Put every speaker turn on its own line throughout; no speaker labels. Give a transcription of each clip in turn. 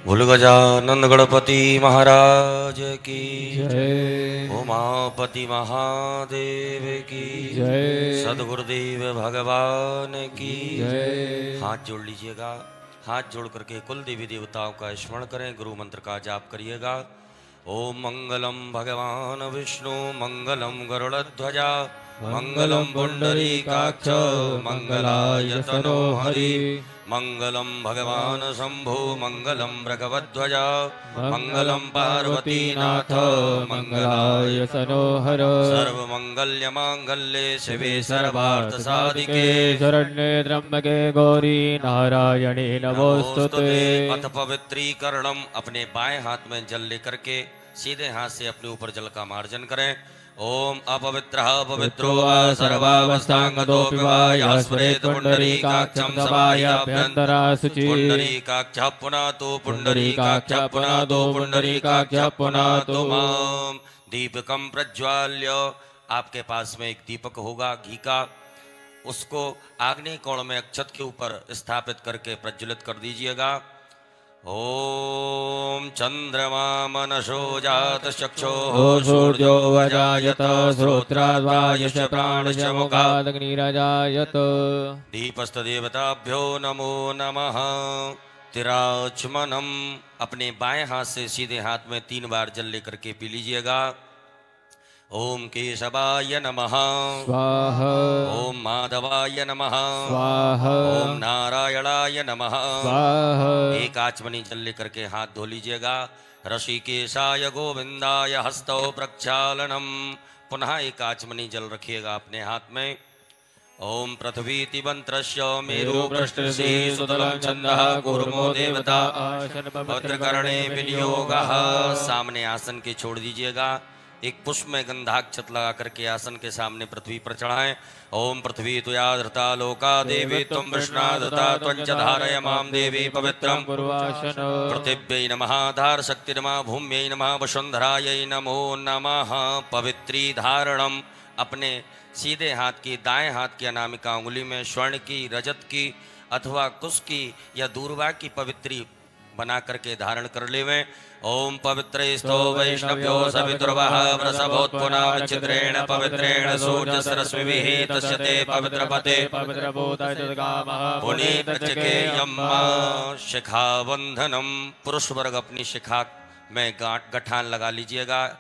भूल गजानंद गणपति महाराज की
जय।
उमापति महादेव की
जय।
सदगुरुदेव भगवान की
जय।
हाथ जोड़ लीजिएगा। हाथ जोड़ करके कुल देवी देवताओं का स्मरण करें, गुरु मंत्र का जाप करिएगा। ओम मंगलम भगवान विष्णु मंगलम गरुड़ध्वजा मंगलम पुंडरीकाक्ष मंगलायतनो हरि मंगलम भगवान शंभो मंगलम भगवध्वजा मंगलम पार्वतीनाथ मंगलाय
सनोहर
सर्वमंगल्य मांगल्ये शिवे सर्वार्थ साधिके
शरण्ये त्र्यंबके गौरी नारायणे नमोस्तुते।
अथ पवित्रीकरणम, अपने बाएं हाथ में जल लेकर के सीधे हाथ से अपने ऊपर जल का मार्जन करें। ओम अपवित्रः पवित्रो वा सर्वावस्थांगतोऽपि वा यास्मरेत् पुंडरीकाक्षं सभायाभ्यन्तरा
शुचि
पुंडरीकाक्षः पुनातु पुंडरीकाक्षः पुनातु पुंडरीकाक्षः पुनातु माम। दीपकम प्रज्वाल्य, आपके पास में एक दीपक होगा घी का, उसको आग्नेय कोण में अक्षत के ऊपर स्थापित करके प्रज्वलित कर दीजिएगा। ओम चंद्रमा मनसो जात चक्षुः
सूर्यो वजायत श्रोत्राद्वायुष प्राणश मुखादग्निरजायत।
दीपस्थ देवताभ्यो नमो नमः। तिराचमनम, अपने बाएं हाथ से सीधे हाथ में 3 बार जल लेकर के पी लीजिएगा। ओम केशवाय नमः
स्वाहा।
ओम माधवाय नमः
स्वाहा।
ओम नारायणाय नमः
स्वाहा।
एक आचमनी जल लेकर के हाथ धो लीजिएगा। ऋषिकेशाय गोविंदाय हस्तौ प्रक्षालनम, पुनः एक आचमनी जल रखिएगा अपने हाथ में। ओम पृथ्वीति मंत्रस्य मेरु पृष्ठसे सुतलं छन्दः कूर्मो देवता भद्रकर्णे विनियोगः। सामने आसन के छोड़ दीजिएगा। एक पुष्प में गंधाक्षत लगा करके आसन के सामने पृथ्वी पर चढ़ाएं। ओम पृथ्वी तुया धृता लोका देवी त्वं वृष्णा धृता त्वंच धारय माम देवी पवित्रम पृथिव्यै नमः धार शक्ति नमः भूम्यै नमः वसुंधरायै नमो नमः। पवित्री धारणम, अपने सीधे हाथ की दाएं हाथ की अनामिका उंगली में स्वर्ण की, रजत की अथवा कुश की या दूर्वा की पवित्री बना करके धारण कर लेवें। ओम पवित्रेस्तो वैष्णव्यो सवितुर्वः वृषभोत्पुनः चित्रेण पवित्रेण सूर्यसरस्विभिः तस्य ते पवित्रपते पुनीतचकेयम्। शिखाबंधनम, पुरुष वर्ग अपनी शिखा में गठान लगा लीजिएगा।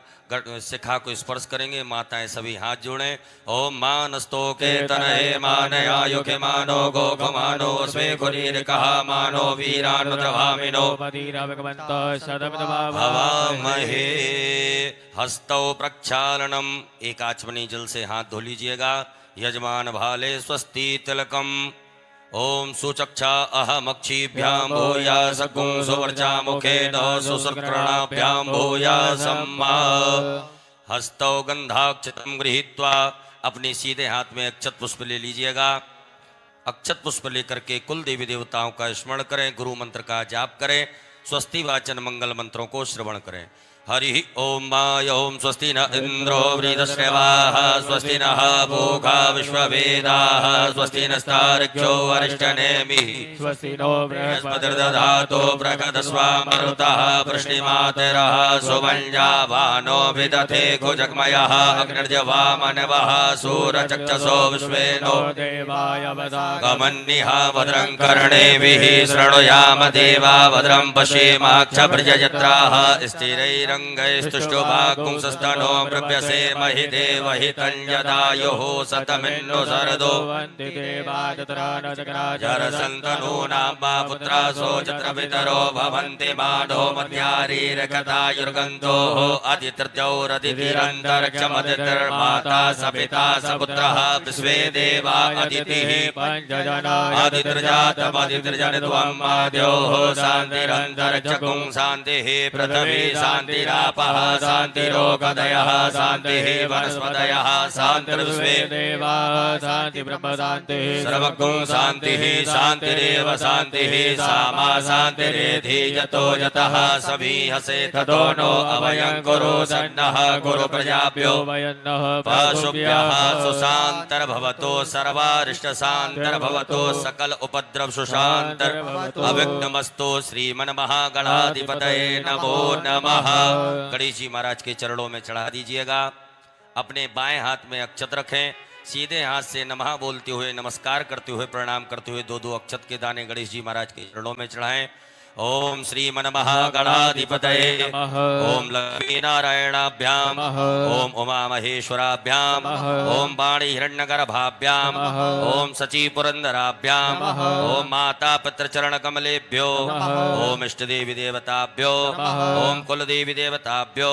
शिखा को स्पर्श करेंगे। माताएं सभी हाथ जोड़ें। ओम मानस्तो के तनये मानयायुके मानो गोघमानो स्वे खुरीरिकः मानो वीरानुद्रभामिनो हवामहे। हस्तौ प्रक्षालनम, एक आचमनी जल से हाथ धो लीजिएगा। यजमान भाले स्वस्ति तिलकम। ओम सुचक्षा अहमक्षीभ्यां भूयासकुं सुवर्चा मुखेन सुसुकृणाभ्यां भूयासम्मा। हस्तौ गंधाक्षतं गृहीत्वा, अपने सीधे हाथ में अक्षत पुष्प ले लीजिएगा। अक्षत पुष्प लेकर के कुल देवी देवताओं का स्मरण करें, गुरु मंत्र का जाप करें, स्वस्ति वाचन मंगल मंत्रों को श्रवण करें। हरि ओम माय ओम स्वस्ति न इंद्रो वृद्धश्रवाः स्वस्ति नः पूषा विश्ववेदाः स्वस्ति नस्तार्क्ष्यो अरिष्टनेमिः
स्वस्ति नो
बृहस्पतिर्दधातु प्रकटस्वामरुतः वृष्टिमातरः सुवञ्जावानो विदधे कुजग्मयः अग्निर्जवामनवः सूरचक्षसो विश्वेनो
देवाय
गमन्निः भद्रं कर्णेभिः शृणुयाम देवा भद्रं पश्येमाक्षभृजयत्राः स्थिरैरङ्गैस्तुष्टुभागुंसस्तनो मृभ्यसे महि देवहि तञ्जदायुः शतमिन्नु शरदो जरसन्तनूनां मा पुत्रासो यत्र पितरो भवन्ति मानो मध्यारीरकतायुर्गन्तोः अदितृत्यौरदितिरन्तरिक्षमदितिर्माता सपिता सपुत्रः विश्वे देवा अदितिः अदितृजातमदितृजनित्वम् आद्योः शान्तिरन्तरिक्षकुं शान्तिः पृथिवी शान्ति शान्तिरापः शान्तिरोगदयः शान्तिः वनस्पतयः शान्तिर्विश्वे
देवा शान्ति ब्रह्म शान्तिः
सर्वगुं शान्तिः शान्तिरेव शान्तिः सामा शान्तिरेधि यतो यतः समीहसे ततो नो अभयं कुरु सन्नः कुरु प्रजाभ्यो
वयन्नः
पशुभ्यः सुशान्तर्भवतो सर्वारिष्टशान्तर्भवतो सकल उपद्रव सुशान्तर अविघ्नमस्तु श्रीमन्महागणाधिपतये नमो नमः। गणेश जी महाराज के चरणों में चढ़ा दीजिएगा। अपने बाएं हाथ में अक्षत रखें, सीधे हाथ से नमः बोलते हुए नमस्कार करते हुए प्रणाम करते हुए दो दो अक्षत के दाने गणेश जी महाराज के चरणों में चढ़ाएं। ओम श्रीमन्महागणाधिपतये नमः। ओम लक्ष्मी नारायणाभ्याम ओम उमा महेश्वराभ्याम ओम वाणी हिरण्यगर्भाभ्याम ओम सची पुरंदराभ्याम ओम माता पितृ चरण कमलेभ्यो ओम इष्ट देवी देवताभ्यो ओम कुल देवी देवताभ्यो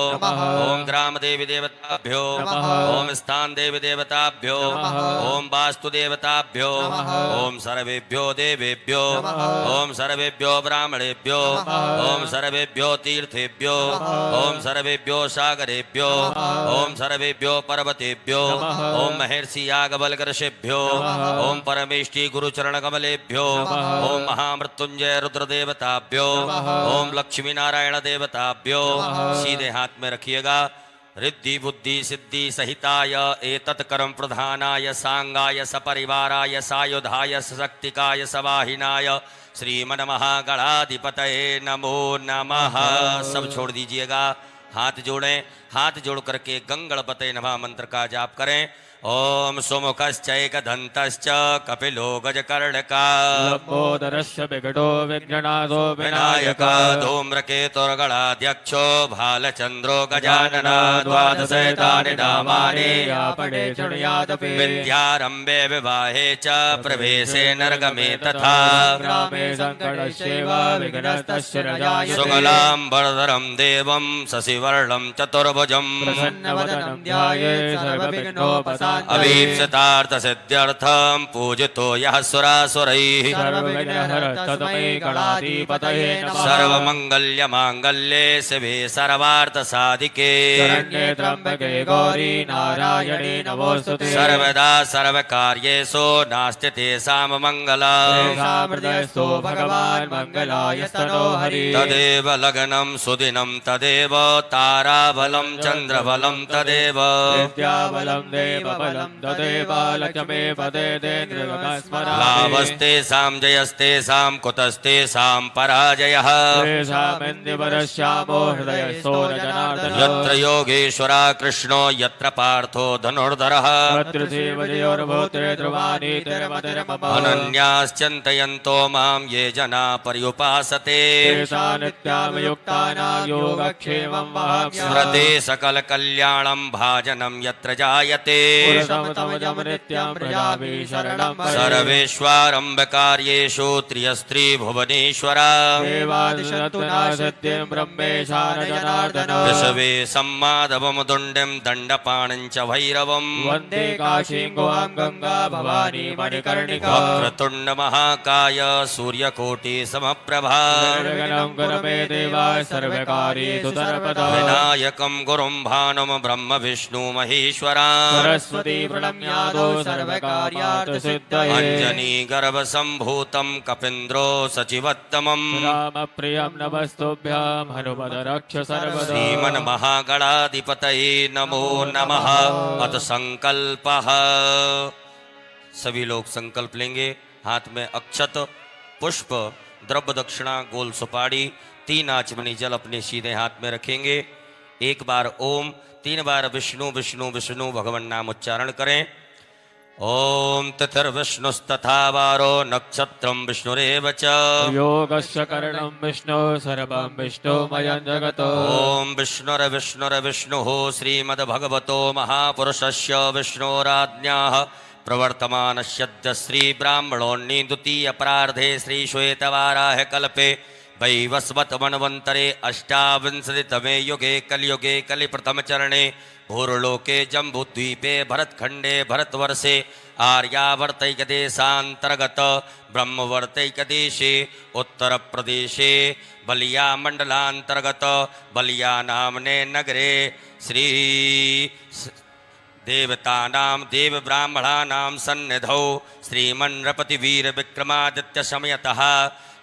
ओम ग्राम देवी देवताभ्यो ओम स्थान देवी देवताभ्यो ओम वास्तु देवताभ्यो ओम सर्वेभ्यो देवेभ्यो ओम सर्वेभ्यो ब्राह्मणे ओम सर्वेभ्यो तीर्थेभ्यो ओम सर्वेभ्यो सागरेभ्यो ओम सर्वेभ्यो पर्वतेभ्यो ओम महर्षि यागबलकर्षेभ्यो ओम परमेष्टि गुरुचरण कमलेभ्यो ओम महामृत्युंजय रुद्र देवताभ्यो ओम लक्ष्मी नारायण देवताभ्यो। सीधे हाथ में रखिएगा। रिद्धि बुद्धि सिद्धि सहिताय एतत् कर्म प्रधानाय सांगाय सपरिवाराय सायुधाय सशक्तिकाय सवाहिनाय श्रीमन्महागणाधिपतये नमो नमः। सब छोड़ दीजिएगा, हाथ जोड़ें। हाथ जोड़ करके गंगणपतये नमः मंत्र का जाप करें। ओम सुमुखश्चैकदन्तश्च कपिलो गजकर्णका
लंबोदरस्य विकटो विघ्ननाथो
विनायक धूम्रकेतुर्गणाध्यक्षो भालचन्द्रो गजानन द्वादशैतानि नामानि
पठे शृणुयादपि
विद्यारम्भे विवाहे च प्रवेशे नर्गमे तथा
ग्रामे सङ्कटस्यैव विघ्नस्तस्य न जायते
शुक्लां वरदरं देवं शशिवर्णं चतुर्भुजं
प्रसन्नवदनं ध्यायेत् सर्वविघ्नोपशान्तये
अभीप्सितार्थ सिद्ध्यर्थं पूजितो यः सुरासुरैः
सर्वविघ्नहरस्तस्मै गणाधिपतये नमः
सर्वमंगल्य मांगल्ये शिवे सर्वार्थ साधिके
शरण्ये त्र्यम्बके गौरी नारायणी नमोस्तुते
सर्वदा सर्वकार्येषु नास्ति तेषां मंगला
तेषां हृदयस्थो भगवान् मङ्गलायस्तनो हरि
तदेव लग्नं सुदिनं तदेव ताराबलं चन्द्रबलं तदेव
विद्याबलं देवबलं तदेव लक्ष्मी पदेन्द्रियस्मरामि
लाभस्तेषां जयस्तेषां कुतस्तेषां पराजयः
तेषामिन्द्रियवरश्यामो हृदयस्थो न जनार्दन
यत्र योगेश्वरा कृष्णो यत्र पार्थो धनुर्धरः
तत्र देवयोर्भूते ध्रुवानि तिरमतिरमम
अनन्याश्चिन्तयन्तो मां ये जना पर्युपासते
तेषां नित्यामयुक्तानां योगक्षेमं वहाम्यहम्
स्मृते सकल कल्याणं भाजनं यत्र जायते
पुरुषमतमजं नित्यं प्रजाभिः शरणं भजे
सर्वेष्वारम्भ कार्येषु त्रियस्त्री भुवनेश्वरा
देवादिशत्वना सत्यं ब्रह्मेशा न जनार्दन
विश्वे सम्माधवं दुण्डं दण्डपाणं च भैरवम्
वन्दे काशीं गुहां गंगा भवानी मणिकर्णिका
वक्रतुण्ड महाकाय सूर्यकोटि समप्रभा
निर्विघ्नं कुरु मे देव सर्वकार्येषु सर्वदा
विनायकं गुरुं भानुं ब्रह्म विष्णु महेश्वरा
सरस्वती प्रणम्यादो सर्वकार्यार्थ सिद्धये
अंजनी गर्भ संभूतं कपीन्द्रो सचिवत्तमम्
रामप्रियं नमस्तुभ्यां हनुमद रक्ष सर्वदा
श्रीमन्महागणाधिपतये नमो नमः। अथ संकल्पः। सभी लोग संकल्प लेंगे। हाथ में अक्षत पुष्प द्रव्य दक्षिणा गोल सुपारी 3 आचमनी जल अपने सीधे हाथ में रखेंगे। एक बार ओम, 3 बार विष्णु विष्णु विष्णु भगवान नाम उच्चारण करें। ओम तिथिर्विष्णुस्तथा वारो नक्षत्रं विष्णुरेव च
योगस्य करणं विष्णु सर्वं विष्णुमयं जगतो
ओम विष्णुर्विष्णुर्विष्णुः श्रीमद्भगवतो महापुरुषस्य विष्णोराज्ञाः प्रवर्तमानस्यद्य श्री ब्राह्मणोन्नी द्वितीय अपरार्धे श्री श्वेतवाराह कल्पे वैवस्वत मन्वन्तरे अष्टाविंशतितमे युगे कलियुगे कलिप्रथमचरणे भूर्लोके जम्बूद्वीपे भरतखण्डे भरतवर्षे आर्यावर्तैकदेशान्तर्गत ब्रह्मवर्तैकदेशे उत्तरप्रदेशे बलिया मण्डलान्तर्गत बलिया नामने नगरे श्री देवतानां देव ब्राह्मणानां सन्निधौ श्रीमन्नृपतिवीर विक्रमादित्य समयतः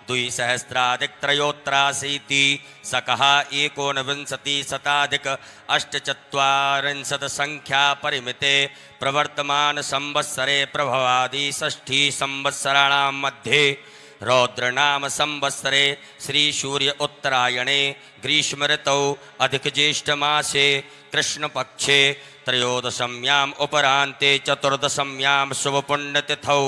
2,000+383 सकः 19,000+840 संख्या परिमिते प्रवर्तमान संवत्सरे प्रभवादि षष्ठी संवत्सराणां मध्ये रौद्रनाम संवत्सरे श्री सूर्य उत्तरायणे ग्रीष्म ऋतौ अधिक ज्येष्ठ मासे कृष्ण पक्षे त्रयोदशम्याम् उपरान्ते चतुर्दशम्यां शुभपुण्यतिथौ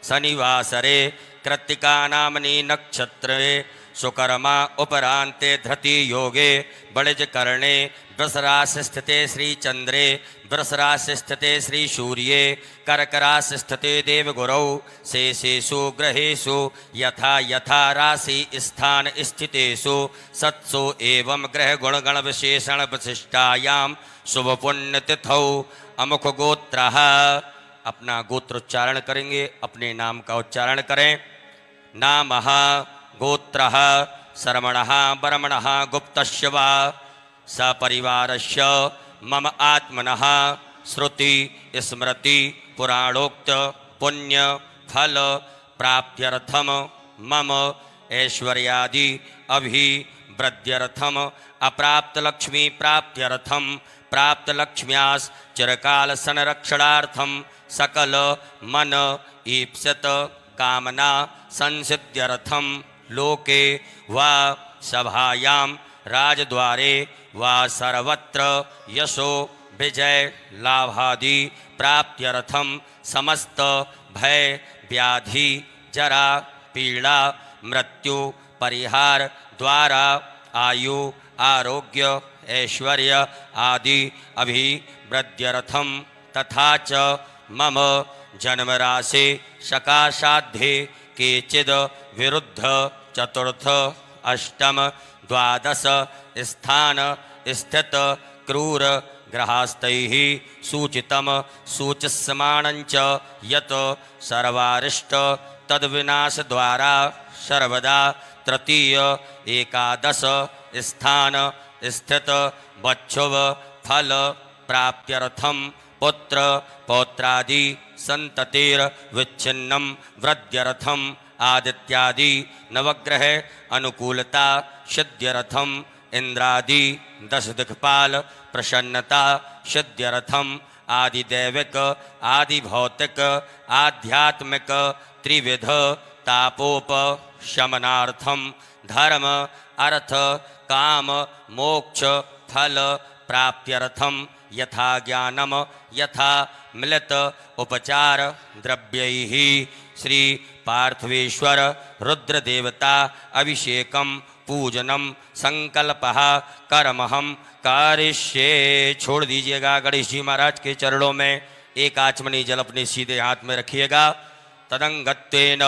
शनिवासरे कृत्तिका नामनि नक्षत्रे सुकर्मा उपरान्ते धृति योगे बलिजकर्णे वृषराशि स्थिते श्रीचन्द्रे वृषराशि स्थिते श्रीसूर्ये कर्कराशि स्थिते देवगुरौ शेषेषु ग्रहेषु यथा यथा राशि स्थान स्थितेषु सत्सु एवं ग्रह गुणगण विशेषण विशिष्टायां शुभपुण्यतिथौ अमुख गोत्रः। अपना गोत्र उच्चारण करेंगे, अपने नाम का उच्चारण करें। नामः गोत्रः शर्मणः बर्मणः गुप्तस्य वा सपरिवारस्य मम आत्मनः श्रुति स्मृति पुराणोक्त पुण्य फल प्राप्त्यर्थम मम ऐश्वर्यादि अभिवृद्ध्यर्थम अप्राप्त लक्ष्मी प्राप्त्यर्थम प्राप्त लक्ष्म्यास् चिरकाल संरक्षणार्थम सकल मन ईप्सित कामना संसिद्ध्यर्थम लोके वा सभायां राजद्वारे वा सर्वत्र यशो विजय लाभादि प्राप्त्यर्थम समस्त भय व्याधि जरा पीड़ा मृत्यु परिहार द्वारा आयु आरोग्य ऐश्वर्य आदि अभिवृद्ध्यर्थम तथा च मम जन्मराशि सकाशाध्ये केचिद विरुद्ध चतुर्थ अष्टम द्वादश स्थान स्थित क्रूर ग्रहास्तैः सूचितम सूचिस्यमाणञ्च यत् सर्वारिष्ट तद्विनाश द्वारा सर्वदा तृतीय एकादश स्थान स्थित बच्छुव फल प्राप्त्यर्थम पुत्र पौत्रादि संततिर विच्छिन्नम वृद्ध्यर्थम आदित्यादि नवग्रह अनुकूलता सिद्ध्यर्थम इंद्रादि 10 दिक्पाल प्रसन्नता सिद्ध्यर्थम आदिदैविक आदि भौतिक आध्यात्मिक त्रिविध तापोपशमनार्थम धर्म अर्थ काम मोक्ष फल प्राप्त्यर्थम यथा ज्ञानम यथा मिलित उपचार द्रव्यैः श्री पार्थिवेश्वर रुद्र देवता अभिषेकम पूजनम संकल्पः कर्महम कारिष्ये। छोड़ दीजिएगा गणेश जी महाराज के चरणों में एक आचमनी जल अपने सीधे हाथ में रखिएगा। तदंगत्वेन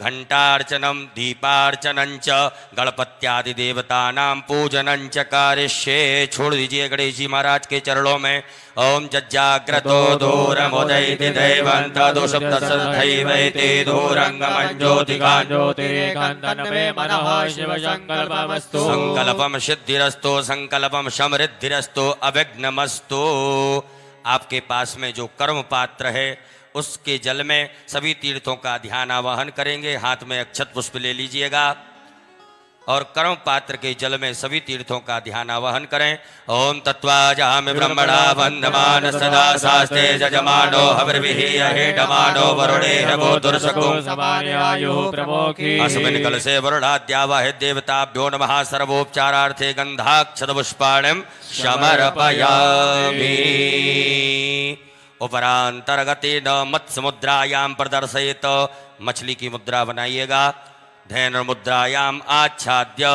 घंटार्चनम दीपार्चनंच गणपत्यादि देवतानां पूजनंच कारिष्ये। छोड़ दीजिए गणेश जी महाराज के चरणों में। ओम जज्जाग्रतो दूरमुदयति दैवन्तदुषुप्तसद्धैवैते दूरङ्गमञ्ज्योतिकाञ्ज्योतिरेकान्तन्मे मनः शिवसङ्कल्पमस्तु। संकल्पम सिद्धिरस्तु संकल्पम समृद्धिरस्तु अविघ्नमस्तु। आपके पास में जो कर्म पात्र है उसके जल में सभी तीर्थों का ध्यान आवाहन करेंगे। हाथ में अक्षत पुष्प ले लीजिएगा और कर्म पात्र के जल में सभी तीर्थों का ध्यान आवाहन करें। ओम तत्वाजामि ब्रह्मणा वन्दमान सदा शास्त्रे जजमानो हविर्भिः अहेडमानो वरुणेन भूर्दुर्शको
समानयायुः प्रमोखी।
अस्मिन् कलशे वरुणाद्यावाहि देवताभ्यो नमः। सर्वोपचारार्थे गन्धाक्षत पुष्पाणिं समर्पयामि। उपरांतर्गतेन मत्स्य मुद्रायां प्रदर्शयेत। मछली की मुद्रा बनाइएगा। धैर्य मुद्रायाम आच्छाद्य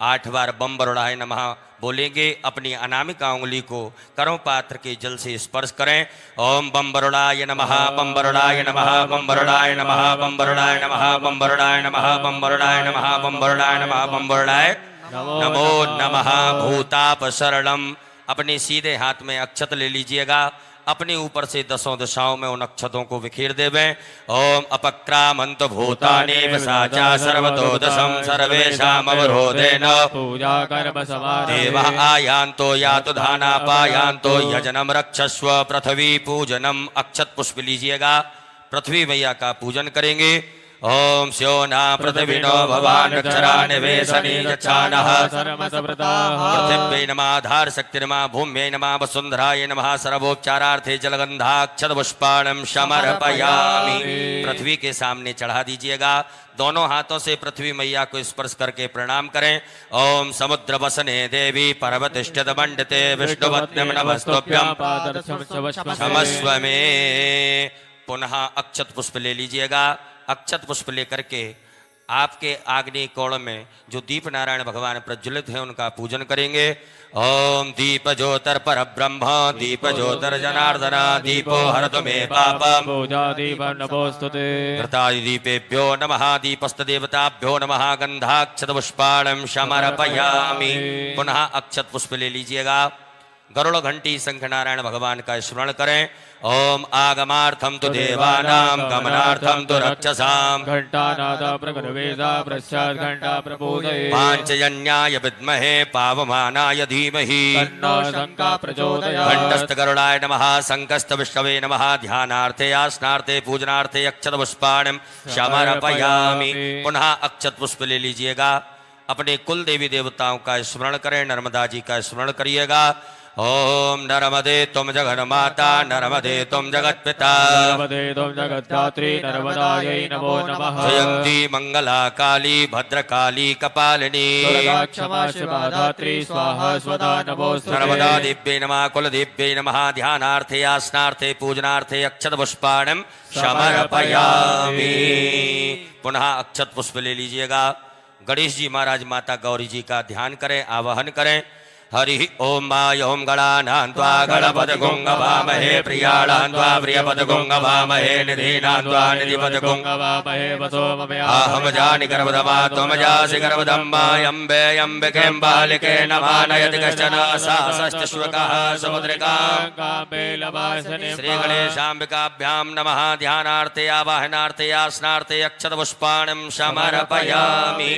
8 बार बम वरुणाय नमः बोलेंगे, अपनी अनामिका उंगली को करों पात्र के जल से स्पर्श करें। ओम बम वरुणाय नमः, बम वरुणाय नमः, बम वरुणाय नमः, बम वरुणाय नमः, बम वरुणाय नमः, बम वरुणाय नमः, बम वरुणाय नमः, बम वरुणाय नमो नमः। भूताप शरणम। अपने सीधे हाथ में अक्षत ले लीजिएगा, अपने ऊपर से दसों दिशाओं में उन अक्षतों को बिखेर देवें। ओम अपक्रामंत भूतानि वसाचा सर्वतो दशम सर्वेषाम अवरोधेन
पूजा कर्म समारोहे
देवा आयान्तो यातु धाना पायान्तो यजनम रक्षस्व। पृथ्वी पूजनम। अक्षत पुष्प लीजिएगा, पृथ्वी मैया का पूजन करेंगे। ओम स्योना पृथ्वीनो भवान् अक्षरा निवेशनी यच्छानः पृथिव्यै नमः आधार शक्तिर्नमः भूम्यै नमः वसुन्धराय नमः सर्वोपचारार्थे जलगंधाक्षत पुष्पाणं समर्पयामि। पृथ्वी के सामने चढ़ा दीजिएगा, दोनों हाथों से पृथ्वी मैया को स्पर्श करके प्रणाम करें। ओम समुद्र वसने देवी पर्वतिष्ठित मंडते विष्णुपत्न्यं नमस्तुभ्यं क्षमस्व मे। पुनः अक्षत पुष्प ले लीजिएगा, अक्षत पुष्प लेकर के आपके आग्नेय कोण में जो दीप नारायण भगवान प्रज्वलित हैं उनका पूजन करेंगे। ओम दीप ज्योतिर पर ब्रह्म दीप ज्योतिर जनार्दन दीपो हरतु मे पापम
पूजा दीप नमोस्तुते
घृतादि दीपेभ्यो नमः दीपस्थ देवताभ्यो नमः गंधाक्षत पुष्पाणं समर्पयामि। पुनः अक्षत पुष्प ले लीजिएगा, गरुड़ घंटी शंख नारायण भगवान का स्मरण करें। ओम आगमार्थम तु देवानां गमनार्थम तु रक्षसां
घंटानाद प्रगणवेदा पश्चात् घंटा प्रपूजये
पांचजन्याय विद्महे पावमानाय धीमहि
तन्नो शंका प्रचोदयात्
घंटस्थ गरुडाय नमः शंखस्थ विष्णवे नमः। ध्यानार्थे आसनार्थे पूजनार्थे अक्षत पुष्पाणं समर्पयामि। पुनः अक्षत पुष्प ले लीजिएगा, अपने कुल देवी देवताओं का स्मरण करें, नर्मदा जी का स्मरण करिएगा। ओम नर्मदे तुम जगन माता नर्मदे तुम जगत पिता
नर्मदे तुम जगद्धात्री नर्मदायै नमो नमः
जयंती मंगला काली भद्रकाली कपालिनी
दुर्गा क्षमा शिवा धात्री स्वाहा स्वदा नमोस्तुते
नर्मदा दिव्यै नमः कुल दिव्यै नमः। ध्यानार्थे आसनार्थे पूजनार्थे अक्षत पुष्पाणं समर्पयामि। पुनः अक्षत पुष्प ले लीजिएगा, गणेश जी महाराज माता गौरी जी का ध्यान करें, आवाहन करें। हरि ओम माय ओम गणानां त्वा गणपत गुंगवामहे प्रियाणां त्वा प्रियपत गुंगवामहे निधीनां त्वा निधिपत
गवामहे वसो ममया
अहम जानि गर्भदमा त्वं जासि गर्भदम्बा अम्बे अम्बिके बालिके नमानयति कश्चन सहस्रश्वकः समुद्रिकां
कामे लवासने
श्री गणेशाम्बिकाभ्यां नमः। ध्यानार्थे आवाहनार्थे आसनार्थे अक्षत पुष्पाणं समर्पयामि।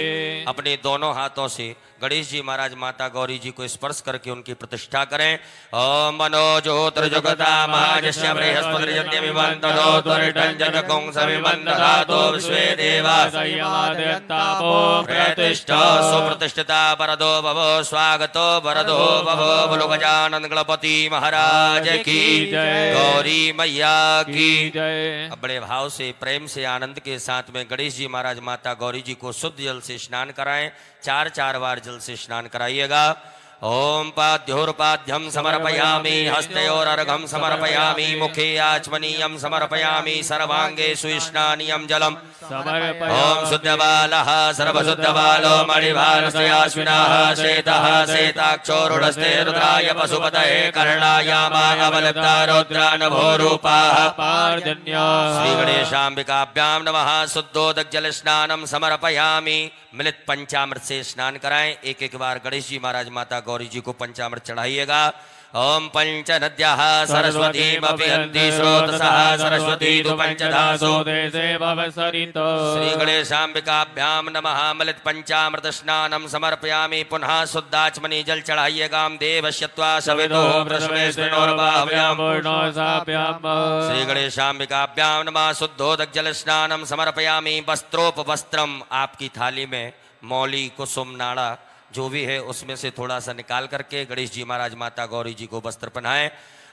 अपने दोनों हाथों से गणेश जी महाराज माता गौरी जी को स्पर्श करके उनकी प्रतिष्ठा करें। ओम मनोज्योतिर्जगतामाजस्य बृहस्पतिर्यज्ञमिमन्तनो त्वरिटञ्जतकुं समिमन्तधातो विश्वे देवा
संयमादयन्तापो
प्रतिष्ठा सुप्रतिष्ठिता वरदो भवो स्वागतो वरदो भवो। बोलो गजानन गणपति महाराज की
जय।
गौरी मैया की
जय।
अब बड़े भाव से प्रेम से आनंद के साथ में गणेश जी महाराज माता गौरी जी को शुद्ध जल से स्नान कराएं, 4 बार जल से स्नान कराइएगा। ओम पाद्योर्पाद्यम समर्पयामि हस्तयोरर्घं समर्पयामि मुखे आचमनीयं समर्पयामि सर्वांगे सुस्नानीयं जलम
समर्पयामि।
ओम शुद्धबालः सर्वशुद्धबालो मणिभारस्याश्विनः श्वेतः श्वेताक्षोरुडस्ते रुद्राय पशुपतये कर्णायामावलब्धा रुद्रानभोरूपाः
पार्जन्या
श्री गणेशाम्बिकाभ्यां नमः। शुद्धोदक स्नानम समर्पयामि। मिलित पंचामृत से स्नान कराएं, एक बार गणेश जी महाराज माता गौरी जी को पंचामृत चढ़ाइएगा। ओम पंच नद्याः सरस्वतीमपि हन्ति स्रोतसः सरस्वती तु पंचधासो
देशे भवसरितो
श्री गणेशाम्बिकाभ्यां नमः। मिलित पंचामृत स्नानम समर्पयामि। पुनः शुद्धाचमनी जल चढ़ाइएगा। देवश्यत्वा सवितो प्रश्वेष्णोर्बाह्व्यां
पूर्णो साभ्याम
श्री गणेशाम्बिकाभ्यां नमः। शुद्धोदक जल स्नानम समर्पयामि। वस्त्रोपवस्त्रम, आपकी थाली में मौली कुसुम नाड़ा जो भी है उसमें से थोड़ा सा निकाल करके गणेश जी महाराज माता गौरी जी को वस्त्र पहनाएं।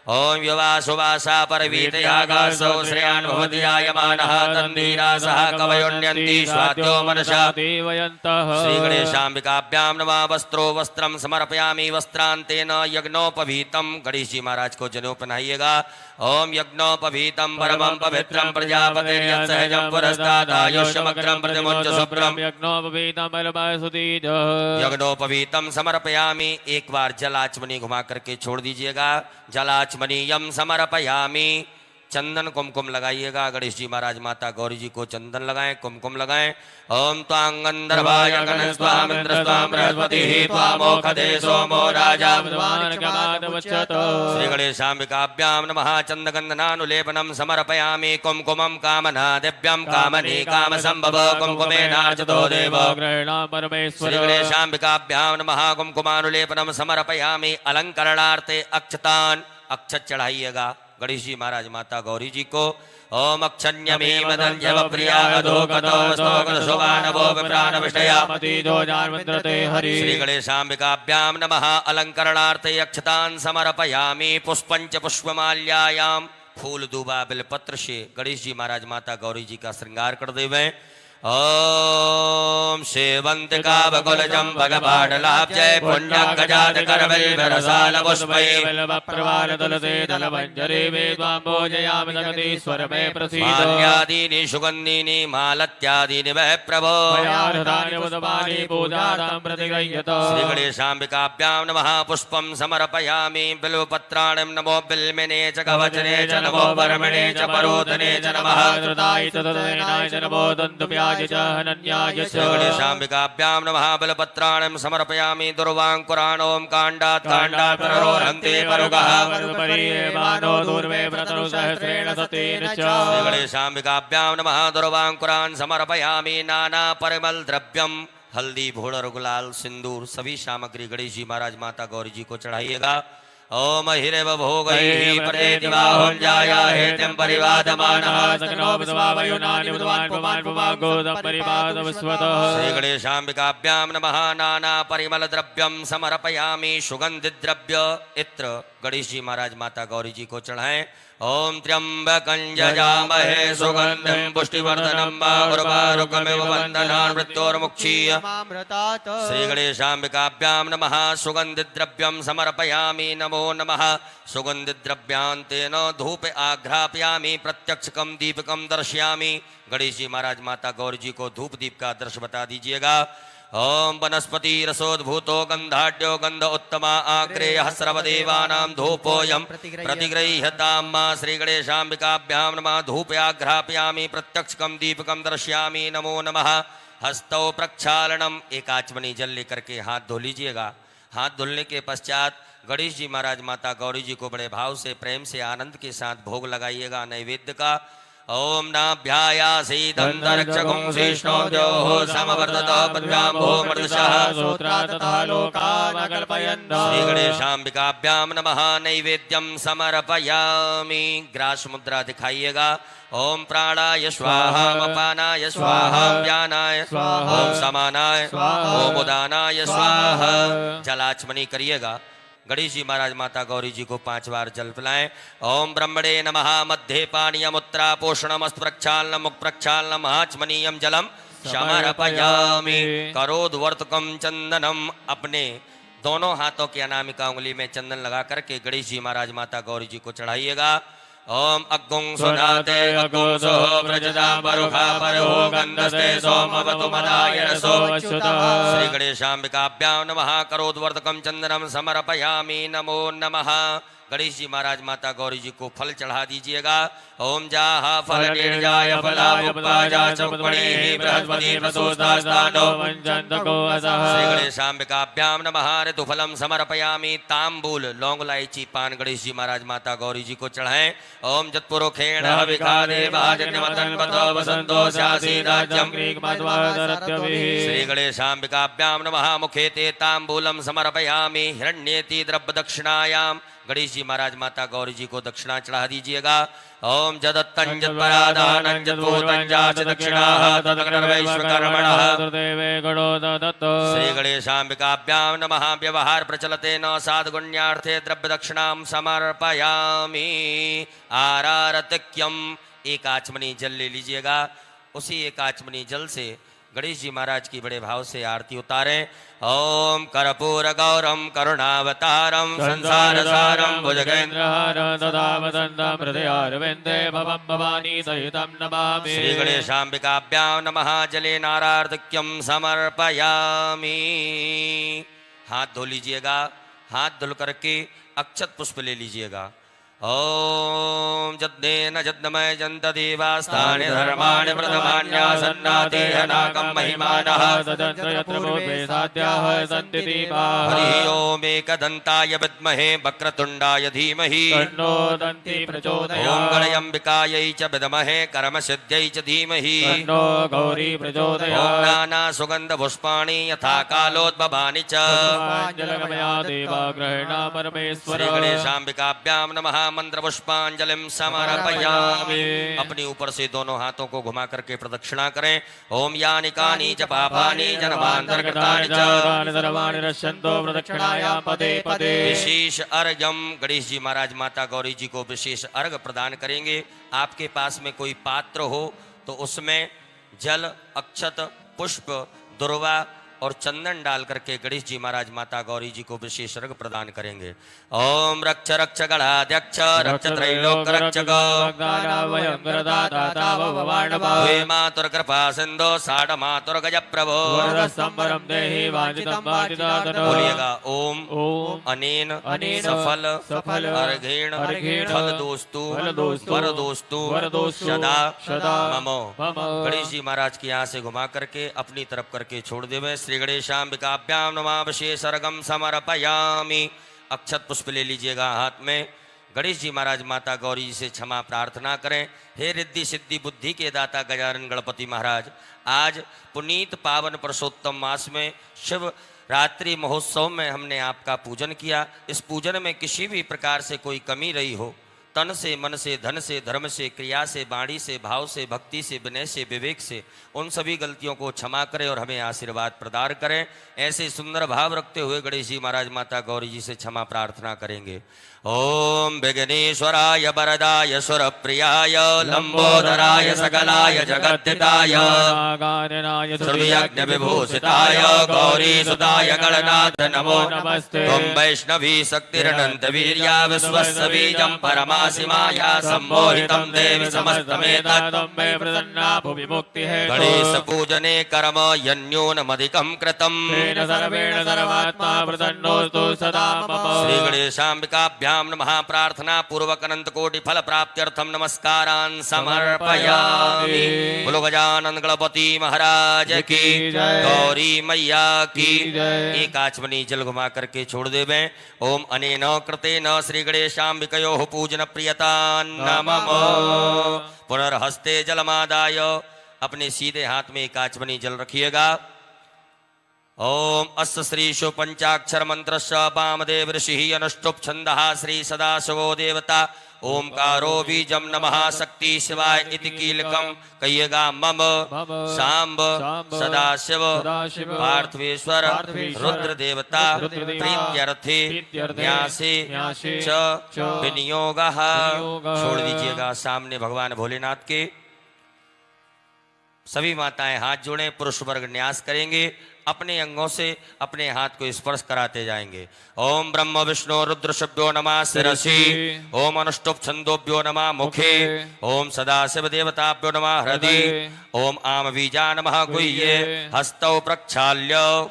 ओम युवासुवासा परवीतयागासौ श्रेयान् भवति आयमानः तन्वीरासः कवयोन्यन्ति स्वाद्यो मनसा
देवयन्तः
श्री गणेशाम्बिकाभ्यां नमः। वस्त्रो वस्त्रं समर्पयामि वस्त्रांतेन यज्ञोपवीतं। गणेश जी महाराज को जनेऊ पहनाइएगा। ओम यज्ञोपवीतं परमं पवित्रं प्रजापतिर्यत्सहजं पुरस्तात् आयुष्यमग्रं प्रतिमुच्च शुभ्रं
यज्ञोपवीतं बलमसुतीज
यज्ञोपवीतं समर्पयामि। एक बार जल आचमनी घुमा करके छोड़ दीजिएगा। जलाचमनीयम समर्पयामि। चंदन कुमकुम लगाइएगा। गणेश जी महाराज माता गौरी जी को चंदन लगाएं, कुमकुम लगाएं। ओम त्वांगंधर्वाय गणस्वामिन्द्र स्वाम बृहस्पति त्वामोखदे सोमो राजा श्री गणेशाम्बिकाभ्यां नमः। चंदगंधनानुलेपनं समर्पयामि। कुमकुमं कामना दिव्यं कामनी काम संभव कुमकुमेनार्चितो देवो श्री गणेशाम्बिकाभ्यां नमः। कुमकुमानुलेपनं समर्पयामि। अलंकरणार्थे अक्षतान् अक्षत चढ़ाइएगा गणेश जी महाराज माता गौरी जी को। ओम अक्षण्यमेव दंजव प्रियागतो गतो स्तोगन शोभानवो विप्राण विषया
मतिजो जानवन्द्रते हरि
श्री गणेशाम्बिकाभ्यां नमः। अलंकरणार्थे अक्षतान् समर्पयामि। पुष्पंच पुष्पमाल्यायां फूल दूबा बिलपत्र से गणेश जी महाराज माता गौरी जी का श्रृंगार कर देवे। ओम सेवंतिका बकुलजं भगपाडलाभ जय पुण्यगजात करवल्लरसाल पुष्पै
प्रवाल तुलसे दलमंजरे वेद्वाम्बोजयामि जगदीश्वरमे प्रसीद
माल्यादीनि सुगन्धीनि मालत्यादीनि वै प्रभो
मयार्धानि बुधवानि पूजातां प्रतिगृह्यत
श्री गणेशाम्बिकाभ्यां नमः। पुष्पं समर्पयामि। बिल्वपत्राणि नमो बिल्मिने च कवचने च नमो वर्मणे च परोधने च नमः।
धृताय च तदनाय च नमो दन्तुभ्याय च हनन्याय च
गणेशाम्बिकाभ्यां नमः। बिल्वपत्राणि समर्पयामि। दुर्वाङ्कुरान् ओम काण्डात् काण्डात् प्ररोहन्ते परुगः
परिवानो दूर्वे व्रतनु सहस्रेण सतेन च
श्री गणेशाम्बिकाभ्यां नमः। दुर्वाङ्कुरान् समर्पयामि। नाना परिमल द्रव्यम हल्दी भोड़र गुलाल सिंदूर सभी सामग्री गणेश जी महाराज माता गौरी जी को चढ़ाइएगा। ओम हिरेव भोगैः प्रदेतिवाहुं जायाहेत्यं परिवादमानः
सकनो विद्वावयुनानि विद्वान् पुमान् पुमागोदं परिवादवस्वतः
श्री गणेशाम्बिकाभ्यां नमः। नाना परिमल द्रव्यम समर्पयामि। सुगंधित द्रव्य इत्र गणेश जी महाराज माता गौरी जी को चढ़ाएं। ओम त्र्यंबकं यजामहे सुगंधिं पुष्टिवर्धनं उर्वारुकमिव बन्धनान् मृत्योर्मुक्षीय श्री गणेशाम्बिकाभ्यां नमः। सुगंधित द्रव्यं समर्पयामि। नमो नमः। सुगंधित द्रव्यांतेन धूप आघ्रापयामि। प्रत्यक्षकं दीपकं दर्शयामि। गणेश जी महाराज माता गौरी जी को धूप दीप का दृश्य बता दीजिएगा। ओम वनस्पति रसोद्भूतो गंधाढ्यो गंध उत्तमा आग्रेयः सर्वदेवानां धूपोऽयं प्रतिगृह्यतां मा। श्री गणेशाम्बिकाभ्यां नमः। धूपयाघ्रापयामि। प्रत्यक्षकं दीपकं दर्शयामि। नमो नमः। हस्तौ प्रक्षालनम। एक आचमनी जल लेकर के हाथ धो लीजिएगा। हाथ धुलने के पश्चात गणेश जी महाराज माता गौरी जी को बड़े भाव से प्रेम से आनंद के साथ भोग लगाइएगा नैवेद्य का। ओम नाभ्यायासीदन्तरिक्षगुं श्रीष्णोद्योः समवर्ततो पद्भ्याम्भो मृदुषः
सूत्रा तथा लोकामकल्पयन्त
श्री गणेशाम्बिकाभ्यां नमः। नैवेद्यं समर्पयामि। ग्रास मुद्रा दिखाइएगा। ओम प्राणाय स्वाहा अपानाय स्वाहा व्यानाय स्वाहा ओम समानाय स्वाहा ओम उदानाय स्वाहा। जलाचमनी करिएगा। गणेश जी महाराज माता गौरी जी को 5 बार जल पिलाएं। ओम ब्रह्मणे नमः। मध्य पानीयमुत्रा पोषणमस्तु प्रक्षालनम मुख प्रक्षालनम आचमनीयम जलम समर्पयामि। करोद्वर्तकम चंदनम। अपने दोनों हाथों की अनामिका उंगली में चंदन लगा करके गणेश जी महाराज माता गौरी जी को चढ़ाइएगा। ओम अग्गुं सुनाते अग्गुंसो व्रजता परुखा परो गंधस्ते सोमवतु मदाय रसो अच्युतः श्री गणेशाम्बिकाभ्यां नमः। करोद्वर्तकं चंदनम समर्पयामि। नमो नमः। गणेश जी महाराज माता गौरी जी को फल चढ़ा दीजिएगा। ओम जाह फल निर्जाय फलामुपाजा चौपणीः बृहस्पति प्रसूतास्तानो वञ्चन्तको असः श्री गणेशाम्बिकाभ्यां नमः। ऋतुफलं समर्पयामि। तांबूल लौंग इलायची पान गणेश जी महाराज माता गौरी जी को चढ़ाएं। ओम जत्पुरुखेण विखादेवाजन्यमतन्वतो वसन्तो स्यासि राज्यं श्री गणेशाम्बिकाभ्यां नमः। मुखे ते तांबूलं समर्पयामि। हिरण्येति द्रव्य दक्षिणायां गणेश जी महाराज माता गौरी जी को दक्षिणा चढ़ा दीजिएगा। ओम जदत्तं जत्परादानं जद्भूतं जाच दक्षिणाः तदग्रवैश्वकर्मणः श्री गणेशाम्बिकाभ्यां नमः। व्यवहार प्रचलते न साधुगुण्यार्थे द्रव्य दक्षिणां समर्पयामि। आरारतिक्यम, एक आचमनी जल ले लीजिएगा। उसी एक आचमनी जल से गणेश जी महाराज की बड़े भाव से आरती उतारें। ओम कर्पूर गौरम करुणावतारम संसार सारम भुजगेन्द्रहारं सदा वसन्तं हृदयारविन्दे भवं भवानी सहितं नमामि। श्री गणेशाम्बिकाभ्यां नमः। जले नारार्तिक्यम समर्पयामि। हाथ धो लीजिएगा। हाथ धुल करके अक्षत पुष्प ले लीजिएगा। ओम जद्देन जद्मय जन्त देवास्तानि धर्माणि प्रथमान्यासन्नातेहनाकं महिमानः
सन्ति दीपाः।
हरि ओम एकदन्ताय विद्महे वक्रतुण्डाय धीमहि
तन्नो दन्ति प्रचोदयात्।
ओम गणयम्बिकायै च विद्महे कर्मसिद्ध्यै च धीमहि
तन्नो गौरी प्रचोदयात्।
ओम नाना सुगन्ध पुष्पाणि यथा कालोद्भवानि च
जलगमया देवा ग्रहणा परमेश्वर।
श्री गणेशाम्बिकाभ्यां नमः। मंत्र पुष्पांजलिम समर्पयामि। अपने ऊपर से दोनों हाथों को घुमा करके प्रदक्षिणा करें। ओम यानि कानि च पापानि जन्मान्तर्गतानि च
सर्वाणि नश्यन्तो प्रदक्षिणायां पदे पदे।
विशेष अर्घ्यम, गणेश जी महाराज माता गौरी जी को विशेष अर्घ प्रदान करेंगे। आपके पास में कोई पात्र हो तो उसमें जल, अक्षत, पुष्प, दुर्वा और चंदन डाल करके गणेश जी महाराज माता गौरी जी को विशेष अर्घ प्रदान करेंगे। ओम रक्ष रक्ष गणाध्यक्ष रक्ष त्रैलोक रक्षक हे मातुर कृपा सिंधो साढ़ मातुर गज प्रभो। बोलिएगा ओम अनेन सफल अर्घेण फल दोस्तु वर दोस्तु सदा ममो। गणेश जी महाराज की यहाँ से घुमा करके अपनी तरफ करके छोड़ देवे। श्री गणेशाम्बिकाभ्यां नमः। विशेष अर्घ्यं समर्पयामि। अक्षत पुष्प ले लीजिएगा हाथ में। गणेश जी महाराज माता गौरी जी से क्षमा प्रार्थना करें। हे रिद्धि सिद्धि बुद्धि के दाता गजानन गणपति महाराज, आज पुनीत पावन पुरुषोत्तम मास में शिव रात्रि महोत्सव में हमने आपका पूजन किया। इस पूजन में किसी भी प्रकार से कोई कमी रही हो, तन से, मन से, धन से, धर्म से, क्रिया से, वाणी से, भाव से, भक्ति से, विनय से, विवेक से, उन सभी गलतियों को क्षमा करें और हमें आशीर्वाद प्रदान करें। ऐसे सुंदर भाव रखते हुए गणेश जी महाराज माता गौरी जी से क्षमा प्रार्थना करेंगे। ओम विघ्नेश्वराय वरदाय सुरप्रियाय लंबोदराय सकलाय जगद्धिताय सर्वयज्ञ विभूषिताय गौरी सुताय गणनाथ नमो नमस्ते। त्वं वैष्णवी शक्तिरनंत वीर्या विश्वस्य बीजं परमासिमाया सम्मोहितं देवी समस्तमेतत् गणेश पूजने कर्म यन्यूनमधिकं कृतं श्री गणेशाम्बिकाभ्यां नमः। प्रार्थना पूर्वक अनंत कोटि फल प्राप्त्यर्थम नमस्कारान् समर्पयामि। बोलो गजानन गणपति महाराज की, गौरी मैया की। एक आचमनी जल घुमा करके छोड़ देवे। ओम अनेन कृतेन श्री गणेशाम्बिकयोः पूजन प्रियता नमः। पुनर्हस्ते जलमादाय अपने सीधे हाथ में एक आचमनी जल रखिएगा। ओम अस्य श्रीशु पंचाक्षर मंत्रस्य वामदेव ऋषिः अनुष्टुप छंदः श्री सदाशिवो देवता ओमकारो बीजम नमः शक्ति शिवाय इति कीलकम। कहिएगा मम सांब सदाशिव पार्थवेश्वर रुद्र देवता प्रीत्यर्थे न्यासे च विनियोगः। छोड़ दीजिएगा सामने भगवान भोलेनाथ के। सभी माताएं हाथ जोड़ें, पुरुष वर्ग न्यास करेंगे। अपने अंगों से अपने हाथ को स्पर्श कराते जाएंगे। ओम ब्रह्म विष्णु रुद्र शुभ्यो नमः शिरसि। ओम अनुष्टुप छंदोभ्यो नमः मुखे। ओम सदाशिव देवताभ्यो नमः हृदि। ओम आम बीजा नमः गुह्ये। हस्तौ प्रक्षाल्य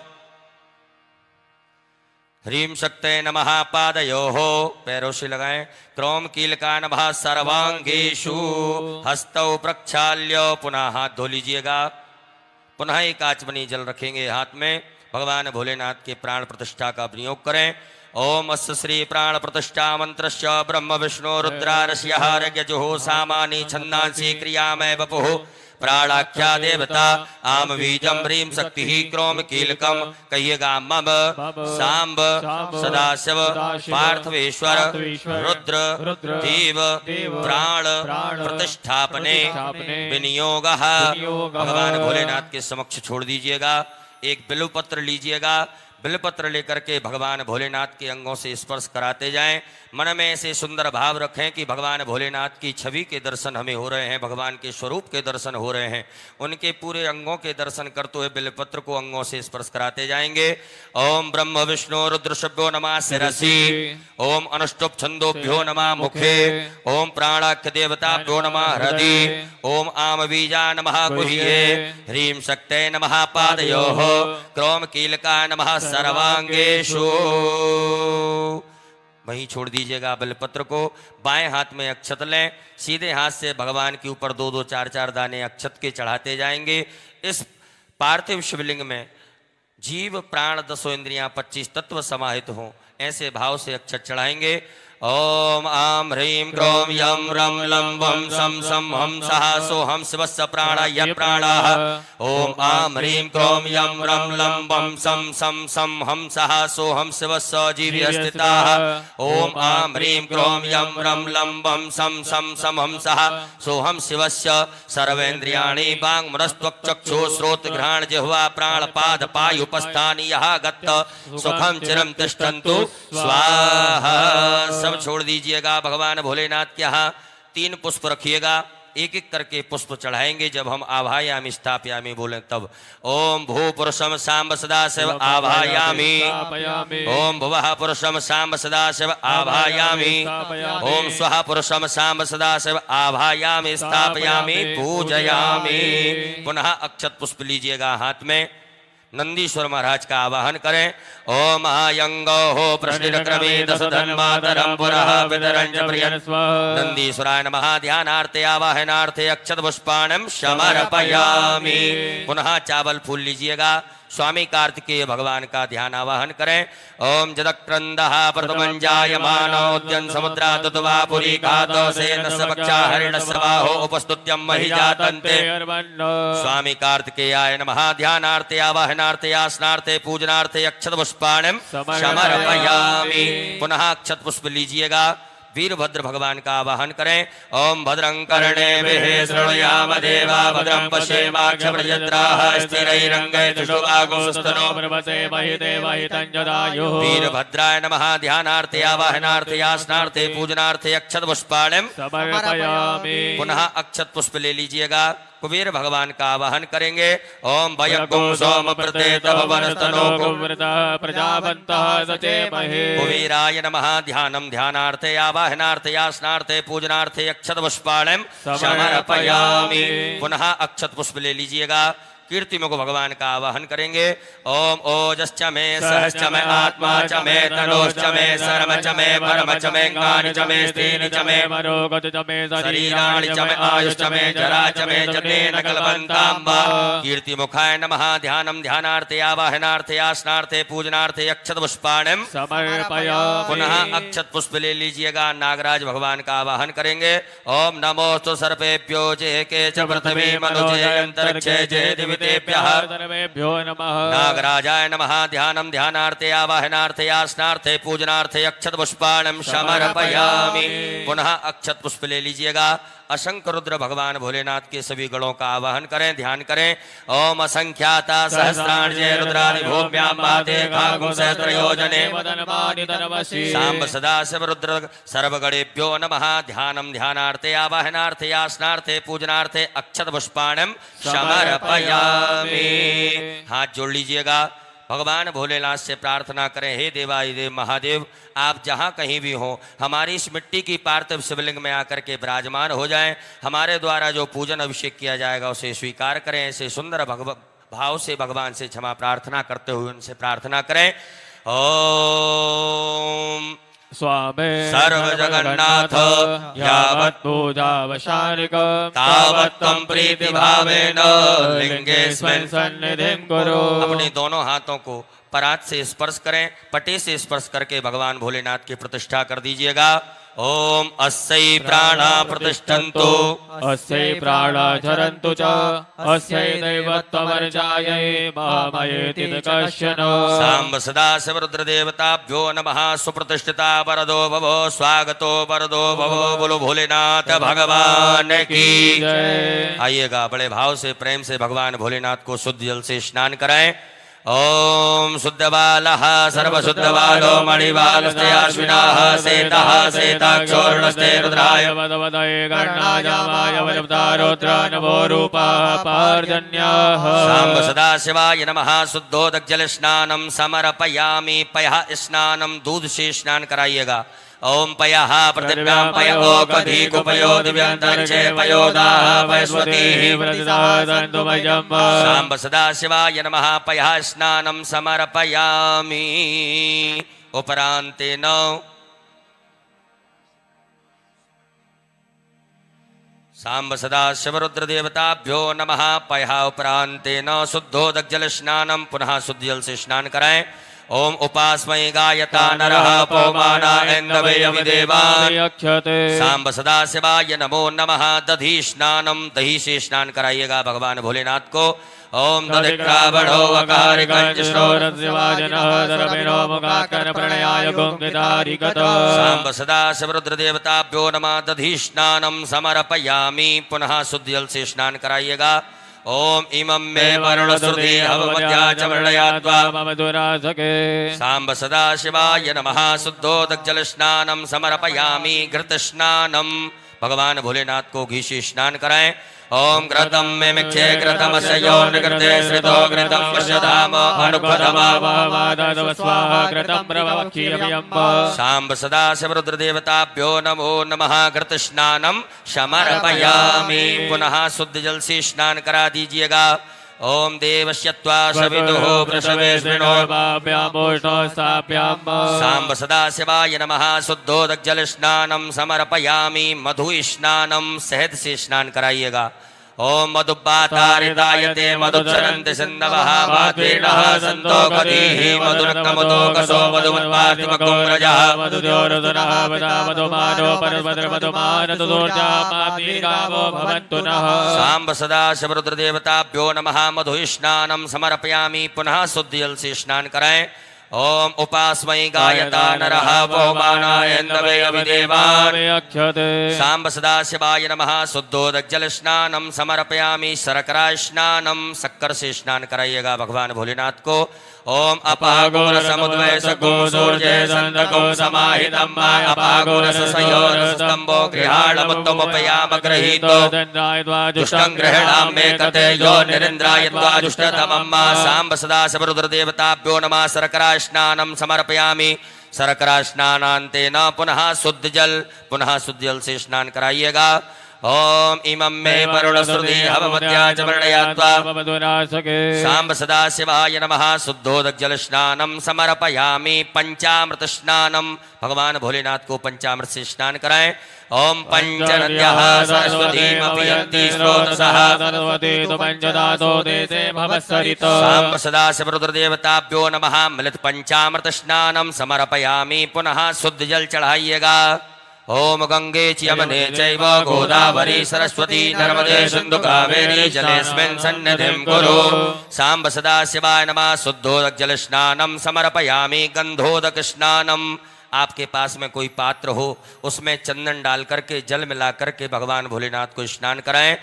ह्रीं शक्ते नमः पादयोः, पैरों से लगाएं। क्रोम कीलका नमः सर्वांगेषु। हस्तौ प्रक्षाल्य, पुनः हाथ धो लीजिएगा। पुनः एक आचमनी जल रखेंगे हाथ में। भगवान भोलेनाथ के प्राण प्रतिष्ठा का विनियोग करें। ओम अस्य श्री प्राण प्रतिष्ठा मंत्रस्य ब्रह्म विष्णु रुद्रारस्यः यजुः सामानि छन्दांसि क्रियामय वपुः प्राणाख्या देवता आम बीजम ह्रीं शक्ति क्रोम कीलकम। कहिएगा मम सांब सदाशिव पार्थवेश्वर रुद्र देव प्राण प्रतिष्ठापने विनियोगः। भगवान भोलेनाथ के समक्ष छोड़ दीजिएगा। एक बिल्वपत्र लीजिएगा। बिल्वपत्र लेकर के भगवान भोलेनाथ के अंगों से स्पर्श कराते जाएं। मन में ऐसे सुंदर भाव रखें कि भगवान भोलेनाथ की छवि के दर्शन हमें हो रहे हैं, भगवान के स्वरूप के दर्शन हो रहे हैं। उनके पूरे अंगों के दर्शन करते हुए बिल्वपत्र को अंगों से स्पर्श कराते जाएंगे। ओम ब्रह्म विष्णु रुद्रशभ्यो नमः शिरसि, ओम अनुष्टुप छंदोभ्यो नमः मुखे, ओम प्राणाख्य देवताभ्यो नमः हृदि, ओम आम बीजा नमः गुह्ये, ह्रीं शक्ते नमः पादयोः, क्रोम कीलका नमः सर्वांगेषु। वहीं छोड़ दीजिएगा बिल्वपत्र को। बाएं हाथ में अक्षत लें, सीधे हाथ से भगवान के ऊपर 2-2 4-4 दाने अक्षत के चढ़ाते जाएंगे। इस पार्थिव शिवलिंग में जीव प्राण 10 इंद्रियां 25 तत्व समाहित हों, ऐसे भाव से अक्षत चढ़ाएंगे। ओम आम ह्रीं क्रोम यम रम लम वम सम सम हम सः सोहम शिवस्य प्राणा य प्राणाः। ओम आम ह्रीं क्रोम यम रम लम वम सम सम सम हम सः सोहम शिवस्य जीव्य स्थिताः। ओम आम ह्रीं क्रोम यम रम लम वम सम सम सम हम सः सोहम शिवस्य सर्वेन्द्रियाणि वाङ् मनस्त्वक् चक्षुः श्रोत्र घ्राण जिह्वा प्राण पाद पायुपस्थानि यः गत्त सुखम चिरं तिष्ठन्तु स्वाहा। सब छोड़ दीजिएगा। भगवान भोलेनाथ के यहाँ 3 पुष्प रखिएगा, एक एक करके पुष्प चढ़ाएंगे। जब हम आभायामी स्थापयामी बोलें तब ओम भू पुरुषम सांब सदाशिव आभायामी, ओम भुवः पुरुषम सांब सदाशिव आभायामी, ओम स्वः पुरुषम सांब सदाशिव आभायामी स्थापयामी पूजयामी। पुनः अक्षत पुष्प लीजिएगा हाथ में, नंदीश्वर महाराज का आवाहन करें। ओम आयंगो हो प्रश्निक्रमे दश धन्मातरम पुरः वितरं च प्रियं नंदीश्वराय नमः। ध्यानार्थे आवाहनार्थे अक्षत पुष्पाणं समर्पयामि। पुनः चावल फूल लीजिएगा, स्वामी कार्तिकेय भगवान का ध्यान आवाहन करें। ओम जदक्रंदः प्रथमं जायमानोद्यन समुद्रादुत्वा पुरीकादोसेन सबक्षा हरिणस्वाहो उपस्तुत्यं महि जातन्ते। स्वामी कार्तिकेयाय नमः। ध्यानार्थे आवाहनार्थे आसनार्थे पूजनार्थे अक्षत पुष्पाणं समर्पयामि। पुनः अक्षत पुष्प लीजिएगा, वीरभद्र भगवान का आवाहन करें। ओम भद्रं कर्णेभिः शृणुयाम देवा भद्रं पश्येमाक्षप्रजत्राः स्थिरैरङ्गैर्दुष्टुवागुंस्तनो ब्रह्मसे महि देवहितं जदायुः। वीरभद्राय नमः। ध्यानार्थे आवाहनार्थे आसनार्थे पूजनार्थे अक्षत पुष्पाणं समर्पयामि। पुनः अक्षत पुष्प ले लीजिएगा, कुबेर भगवान का आवाहन करेंगे। ओम भयगुं सोम प्रतेतव वनस्तनो प्रजावन्तः सचेमहे। कुबेराय नमः। ध्यानं ध्यानार्थे आवाहनार्थे आसनार्थे पूजनार्थे अक्षत पुष्पाणं समर्पयामि। पुनः अक्षत पुष्प ले लीजिएगा, कीर्तिमुख भगवान का आवाहन करेंगे। ओम ओजश्च मे सहश्च मे आत्मा च मे तनोश्च मे शर्म च मे परम च मे ज्ञान च मे स्थिर च मे मरोगत च मे शरीराणि च मे आयुश्च मे जरा च मे जतेन कल्पन्ताम्बा। कीर्तिमुखाय नमः। ध्यानं ध्यानार्थे आवाहनार्थे आसनार्थे पूजनार्थे अक्षत पुष्पाणं समर्पयामि। पुनः अक्षत पुष्प ले लीजिएगा, नागराज भगवान का आवाहन करेंगे। ओम नमोस्तु सर्पेभ्यो जे के च पृथ्वी मनुजे अंतरिक्षे जे सर्वेभ्यो नमः। नागराजाय नमः। ध्यानं ध्यानार्थे आवाहनार्थे आसनार्थे पूजनार्थे अक्षत पुष्पाणं समर्पयामि। पुनः अक्षत पुष्प ले लीजिएगा, असंख्य रुद्र भगवान भोलेनाथ के सभी गणों का आवाहन करें, ध्यान करें। ओम असंख्याता सहस्राणि जय रुद्राणि भूम्यां माते खागुं सहस्रयोजने सांब सदाशिव रुद्र सर्वगणेभ्यो नमः। ध्यानं ध्यानार्थे आवाहनार्थे आसनार्थे पूजनार्थे अक्षत पुष्पाणं समर्पयामि। हाथ जोड़ लीजिएगा, भगवान भोलेनाथ से प्रार्थना करें। हे देवाधिदेव महादेव, आप जहाँ कहीं भी हों, हमारी इस मिट्टी की पार्थिव शिवलिंग में आकर के विराजमान हो जाएं। हमारे द्वारा जो पूजन अभिषेक किया जाएगा उसे स्वीकार करें। ऐसे सुंदर भाव से भगवान से क्षमा प्रार्थना करते हुए उनसे प्रार्थना करें। ओम
स्वामे
सर्व जगन्नाथ
यावत् पूजावशानिक
तावत् त्वं प्रीति भावेन लिंगेस्मिन्
सन्निधिं कुरु।
अपने दोनों हाथों को परात से स्पर्श करें, पटे से स्पर्श करके भगवान भोलेनाथ की प्रतिष्ठा कर दीजिएगा। ओम अस्यै प्राणा प्रतिष्ठन्तु
अस्यै प्राणा चरन्तु च अस्यै दैवत्वमर्चायै महामयेति कश्चन।
सांब सदाशिव रुद्रदेवताभ्यो नमः। सुप्रतिष्ठिता वरदो भवो, स्वागतो वरदो भवो, बोलो भोलेनाथ भगवान की जय। आइएगा, बड़े भाव से प्रेम से भगवान भोलेनाथ को शुद्ध जल से स्नान कराएं। ओम शुद्धबालः सर्वशुद्धबालो मणिबालस्तेऽश्विनाः सेतः सेताक्षोर्णस्ते रुद्राय
वदवदये कर्णायामाय वदवतारोत्र नमो रूपाः पार्जन्याः
साम्ब सदाशिवाय नमः शुद्धोदकजलस्नानं समर्पयामि पयः स्नानं दूध से स्नान कराइएगा ओम पयः पृथिव्यां पयो कधीकुपयो दिव्यान्तरिक्षे पयोदाः वैश्वतीः साम्ब सदाशिवाय नमः पयः स्नानं समर्पयामि उपरान्तेन साम्ब सदाशिवरुद्रदेवताभ्यो नमः पयः उपरान्तेन शुद्धोदकजलस्नानं पुनः शुद्ध जल से स्नान कराएं ओम उपास्मै गायता नरः पौमाना ऐन्दवे अविदेवान् साम्ब सदाशिवाय नमो नमः दधी स्नानम दही से स्नान कराइएगा भगवान भोलेनाथ को ओम दधिक्रावणो साम्ब सदाशिवरुद्रदेवताभ्यो नमः दधी स्नानम समर्पयामि पुनः शुद्ध जल से स्नान कराइएगा ओम इमं मे वरुणश्रुति हवमध्या च वर्णयात्वा
मम दुरासके
साम्ब सदाशिवाय नमः शुद्धोदकजलस्नानं समर्पयामि घृतस्नानं भगवान भोलेनाथ को घी से स्नान कराएं ओम घृतं मे मिक्षे घृतमस्य योनिकृते श्रितो घृतं पश्यधाम
अनुपदमावादस्वाहा घृतं प्रवक्ष्याम्यम्ब
साम्ब सदाशिवरुद्रदेवताभ्यो नमो नमः घृतस्नानं समर्पयामि पुनः शुद्ध जल से स्नान करा दीजिएगा ओम देवस्यत्वा सवितुः वृषभेस्मिनो साम्ब सदाशिवाय नमः शुद्धोदकजलस्नानं समर्पयामि मधु स्नानं शहद से स्नान कराइएगा ओम मधुपातारितायते मधुचरन्ति सिन्धवः माध्वीनः सन्तो गतिः मधुरक्तमुदोकसो मधुमन्वातिमकुं रजः
मधुद्योरसुनः मधुमानो परस्पतिर्मधुमानतुदूर्जामाप्नीकामो भवन्तु नः
साम्ब सदाशिवरुद्रदेवताभ्यो नमः मधु स्नानं समर्पयामि पुनः शुद्ध जल से स्नान कराएं ओम उपास्मै गायता नरः पौमानायन्दवे अविदेवान् साम्ब सदाशिवाय नमः शुद्धोदकजलस्नानं समर्पयामि शर्करा स्नानं शक्कर से स्नान कराइएगा भगवान भोलेनाथ को ओम अपागोरसमुद्वयसगो सूर्ये सन्दको समाहितं माय अपागोरसयोरस्तम्भो गृहाणमुत्तमोपयामगृहीतो दुष्टं गृह्णामि मे कते यो निरिन्द्रायत्वा दुष्टतमं मा साम्ब सदाशिवरुद्रदेवताभ्यो नमः शर्करा स्नानं समर्पयामि शर्करा स्नानान्तेन पुनः शुद्ध जल से स्नान कराइएगा ओम इमं मे वरुणश्रुति हवमध्या च वर्णयात्वा
मम दुरासके
साम्ब सदाशिवाय नमः शुद्धोदकजलस्नानं समर्पयामि पंचामृत स्नानं भगवान भोलेनाथ को पंचामृत से स्नान कराएं ओम पंचनद्यः सरस्वतीमपि स्रोतसः
सरस्वती तु पंचदातो देशे भवस्सरितो
साम्ब सदाशिवरुद्रदेवताभ्यो नमः मिलित पंचामृत स्नानं समर्पयामि पुनः शुद्ध जल चढ़ाइएगा ओम गंगे च यमुने चैव गोदावरी सरस्वती नर्मदे सिन्धु कावेरी जलेऽस्मिन् सन्निधिं कुरु साम्ब सदाशिवाय नमः शुद्धोदकजलस्नानं समर्पयामि गंधोदक स्नानं आपके पास में कोई पात्र हो उसमें चंदन डाल करके जल मिला करके भगवान भोलेनाथ को स्नान कराएं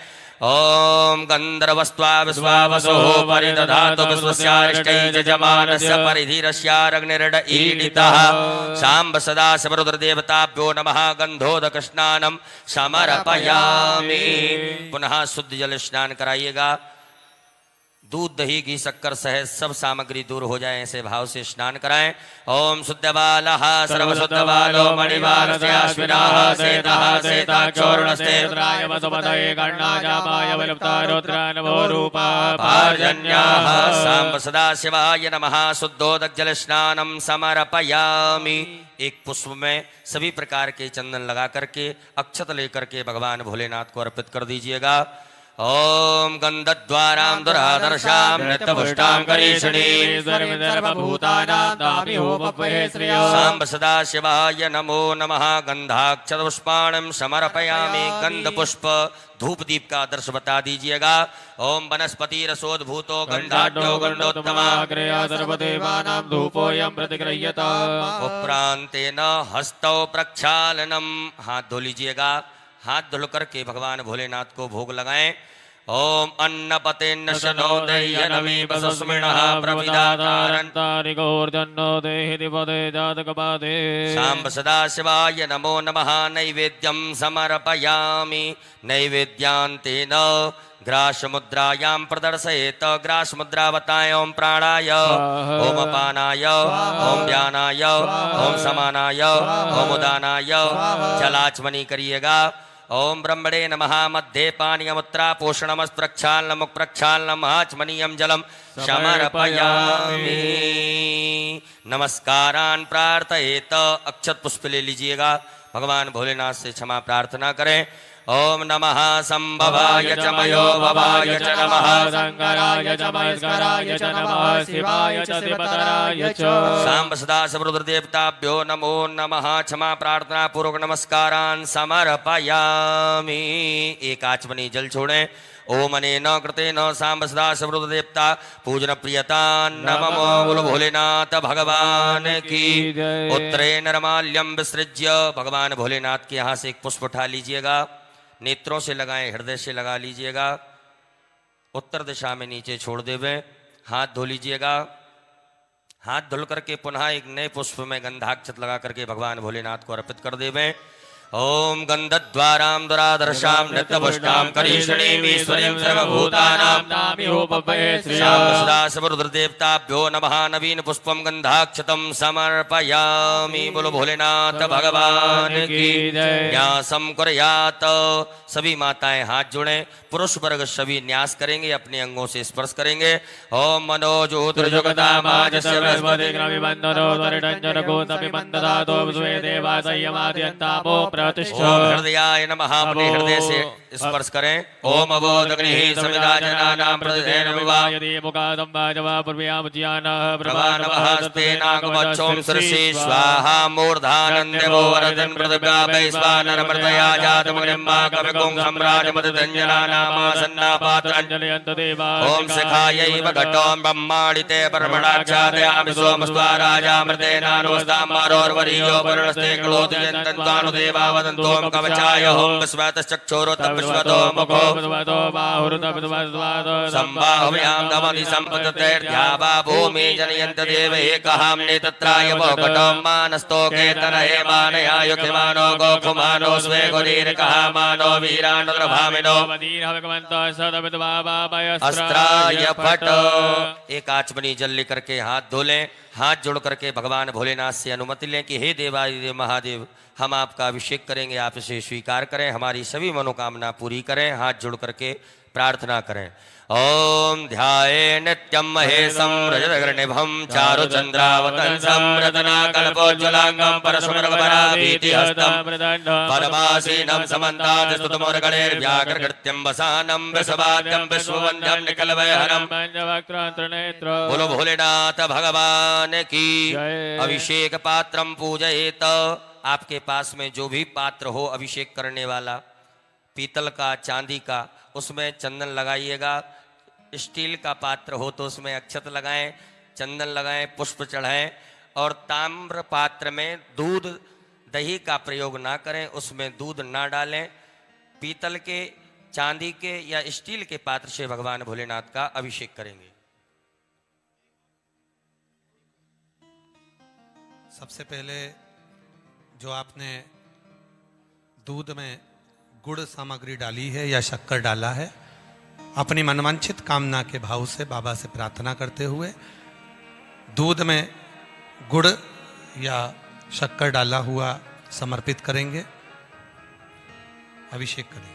ओम गंधर्वस्त्वा विश्वावसो परिदधातु विश्वस्यारिष्टै यजमानस्य परिधीरस्यारग्निर्ड ईडितः साम्ब सदाशिवरुद्रदेवताभ्यो नमः गंधोदक स्नानं समर्पयामि पुनः शुद्ध जल स्नान कराइएगा दूध दही घी शक्कर सहित सब सामग्री दूर हो जाए ऐसे भाव से स्नान कराएं ओम शुद्धबालः सर्वशुद्धबालो मणिबालस्तेऽश्विनाः सेतः सेताक्षोर्णस्ते
रुद्राय वसुमतये कर्णायामाय वदवतारोत्र नमो रूपाः
पार्जन्याः साम्ब सदाशिवाय नमः शुद्धोदकजलस्नानं समर्पयामि एक पुष्प में सभी प्रकार के चंदन लगा करके अक्षत लेकर के भगवान भोलेनाथ को अर्पित कर दीजिएगा ओम गंधद्वारां दुरादर्शां नित्यपुष्टां करीषणीं
सर्वभूतानां दामिहोपवे श्रियो
साम्ब सदाशिवाय नमो नमः गंधाक्षतपुष्पाणं समर्पयामि गंधपुष्प धूप दीप का आदर्श बता दीजिएगा ओम वनस्पति रसोद्भूतो गंधाढ्यो गंधोत्तमा
सर्वदेवानां धूपोऽयं प्रतिगृह्यता
उपरांतेन हस्तौ प्रक्षालनम हाथ धो लीजिएगा हाथ धुल करके भगवान भोलेनाथ को भोग लगाएं ओम अन्नपतेन्नशनो दह्यनमी वसुस्मिणः प्रविदातारन्
तारिकोर्जन्नो देहि पदे जातकपादे
सांब सदाशिवाय नमो नमः नैवेद्यं समर्पयामि नैवेद्यान्तेन ग्रासमुद्रायां प्रदर्शयेत ग्रासमुद्रावताय ओम प्राणाय ओम अपानाय ओम व्यानाय ओम समानाय ओम उदानाय जलाचमनी करिएगा। ओम ब्रह्मणे नमः मध्ये पानीयमुत्रा पोषणमस् प्रक्षालनमुख प्रक्षालनम आचमनीयं जलम समर्पयामि। नमस्कारान् प्रार्थयेत अक्षत पुष्प ले लीजिएगा। भगवान भोलेनाथ से क्षमा प्रार्थना करें। ओम नमः संभवाय च मयो भवाय च नमः
शंकराय च महेश्वराय च नमः शिवाय च शिवतराय च
सांब सदा सबरुद्र देवताभ्यो नमो नमः। क्षमा प्रार्थना पूर्वक नमस्कारान् समर्पयामि। एक आचमनी जल छोड़ें। ओम अनेन कृतेन सांब सदा सबरुद्र देवता पूजन प्रियता नमो बोलो भोलेनाथ भगवान की। उत्तरे नरमाल्यम विसृज्य भगवान भोलेनाथ के यहाँ से एक पुष्प उठा लीजिएगा। नेत्रों से लगाएं, हृदय से लगा लीजिएगा। उत्तर दिशा में नीचे छोड़ देवे। हाथ धो लीजिएगा। हाथ धुल करके पुनः एक नए पुष्प में गंधाक्षत लगा करके भगवान भोलेनाथ को अर्पित कर देवे। ओम गंधद्वारां दुरादर्शां नित्यपुष्टां करीषणीमीश्वरीं सर्वभूतानां सांब सदा सबरुद्र देवताभ्यो नमः। नवीन पुष्पम गंधाक्षतम समर्पयामि। बोलो भोलेनाथ भगवान की। न्यासम कुर्यात्। सभी माताएं हाथ जोड़ें। पुरुष वर्ग सभी न्यास करेंगे, अपने अंगों से स्पर्श करेंगे। ओम मनोजोतिर्जुगदामाजस्य ओम हृदयाय नमः। अपने हृदय से स्पर्श करें। ओम अबोधग्निः समिधा जनानां प्रतिदेन विवाह प्रभानवहस्तेनागमच्छोम सरसी स्वाहा मूर्धानन्देवो वरदन् पृथिव्या वैश्वानरमृतया जातमुनिम्मा कविकुं सम्राजमतिदञ्जनानामासन्नापात्राञ्जलयन्त देवा। ओम शिखायैव घटों ब्रह्माणिते परमणाक्षादयामि सोमस्त्वा राजामृतेनानुस्तामारोर्वरीयो वरुणस्ते क्लोति यन्तन्त्वानुदेवा वदन्तोम कवचाय ओम विश्वतश्चक्षुरो तद्विश्वतो मुखो संबाहुव्यां दमति सम्पततेर्ध्यावा भूमि जनयन्त देव एकहाम्ने तत्राय वोकटो मानस्तोके तनहे मानयायुखिमानो गोखुमानो स्वे गुरीर्कहामानो वीरानुद्रभामिनो अस्त्राय फट। एक आचमनी जल लेकर के हाथ धो लें। हाथ जोड़ करके भगवान भोलेनाथ से अनुमति लें कि हे देवादिदेव महादेव, हम आपका अभिषेक करेंगे, आप इसे स्वीकार करें, हमारी सभी मनोकामना पूरी करें। हाथ जोड़ करके प्रार्थना करें। ओम ध्याये नित्यं महेशं रजतगर्णिभं चारुचन्द्रावतंसं रत्नाकल्पोज्ज्वलांगं परशुमृगपराभीतिहस्तं परमासीनं समन्तात् स्तुतमोर्गणैर्व्याघ्रकृत्यं वसानं वृषभाद्यं विश्ववन्द्यं निकलवयहरं। बोलो भोलेनाथ भगवान की। अभिषेक पात्रं पूजयेत। आपके पास में जो भी पात्र हो अभिषेक करने वाला, पीतल का, चांदी का, उसमें चंदन लगाइएगा। स्टील का पात्र हो तो उसमें अक्षत लगाएं, चंदन लगाएं, पुष्प चढ़ाएं। और ताम्र पात्र में दूध दही का प्रयोग ना करें, उसमें दूध ना डालें। पीतल के, चांदी के या स्टील के पात्र से भगवान भोलेनाथ का अभिषेक करेंगे।
सबसे पहले जो आपने दूध में गुड़ सामग्री डाली है या शक्कर डाला है, अपनी मनवांछित कामना के भाव से बाबा से प्रार्थना करते हुए दूध में गुड़ या शक्कर डाला हुआ समर्पित करेंगे, अभिषेक करेंगे।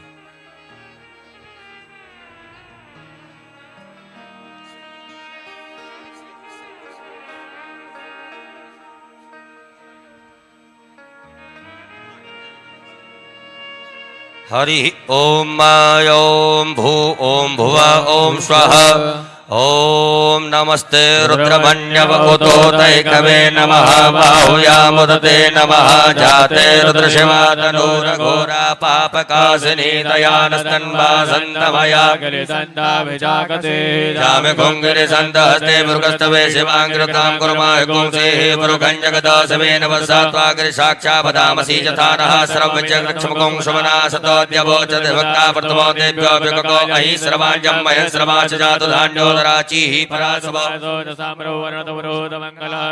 हरि ओम ओम भू ओम भुव ओम स्वः ओम नमस्ते रुद्रमन्यवकुतोतैकवे नमः बाहुयामुदते नमः जाते रुद्रशिवातनूरघोरा पापकासिनी दयानस्तन्वासन्तमया जामे कुङ्गिरिसन्तहस्ते मृगस्तवे शिवाङ्कृतां कुर्माहि कुंसेः पुरुगञ्जगदासवेन वसात्वाग्रि साक्षापदामसि यथा नः सर्वविचक्षमुखं शुभनासतोऽद्यवोचते भक्ता प्रथमो देभ्यो विकको अहि सर्वाञ्जं मह्यं सर्वाच जातु धान्यो राचीः परासवा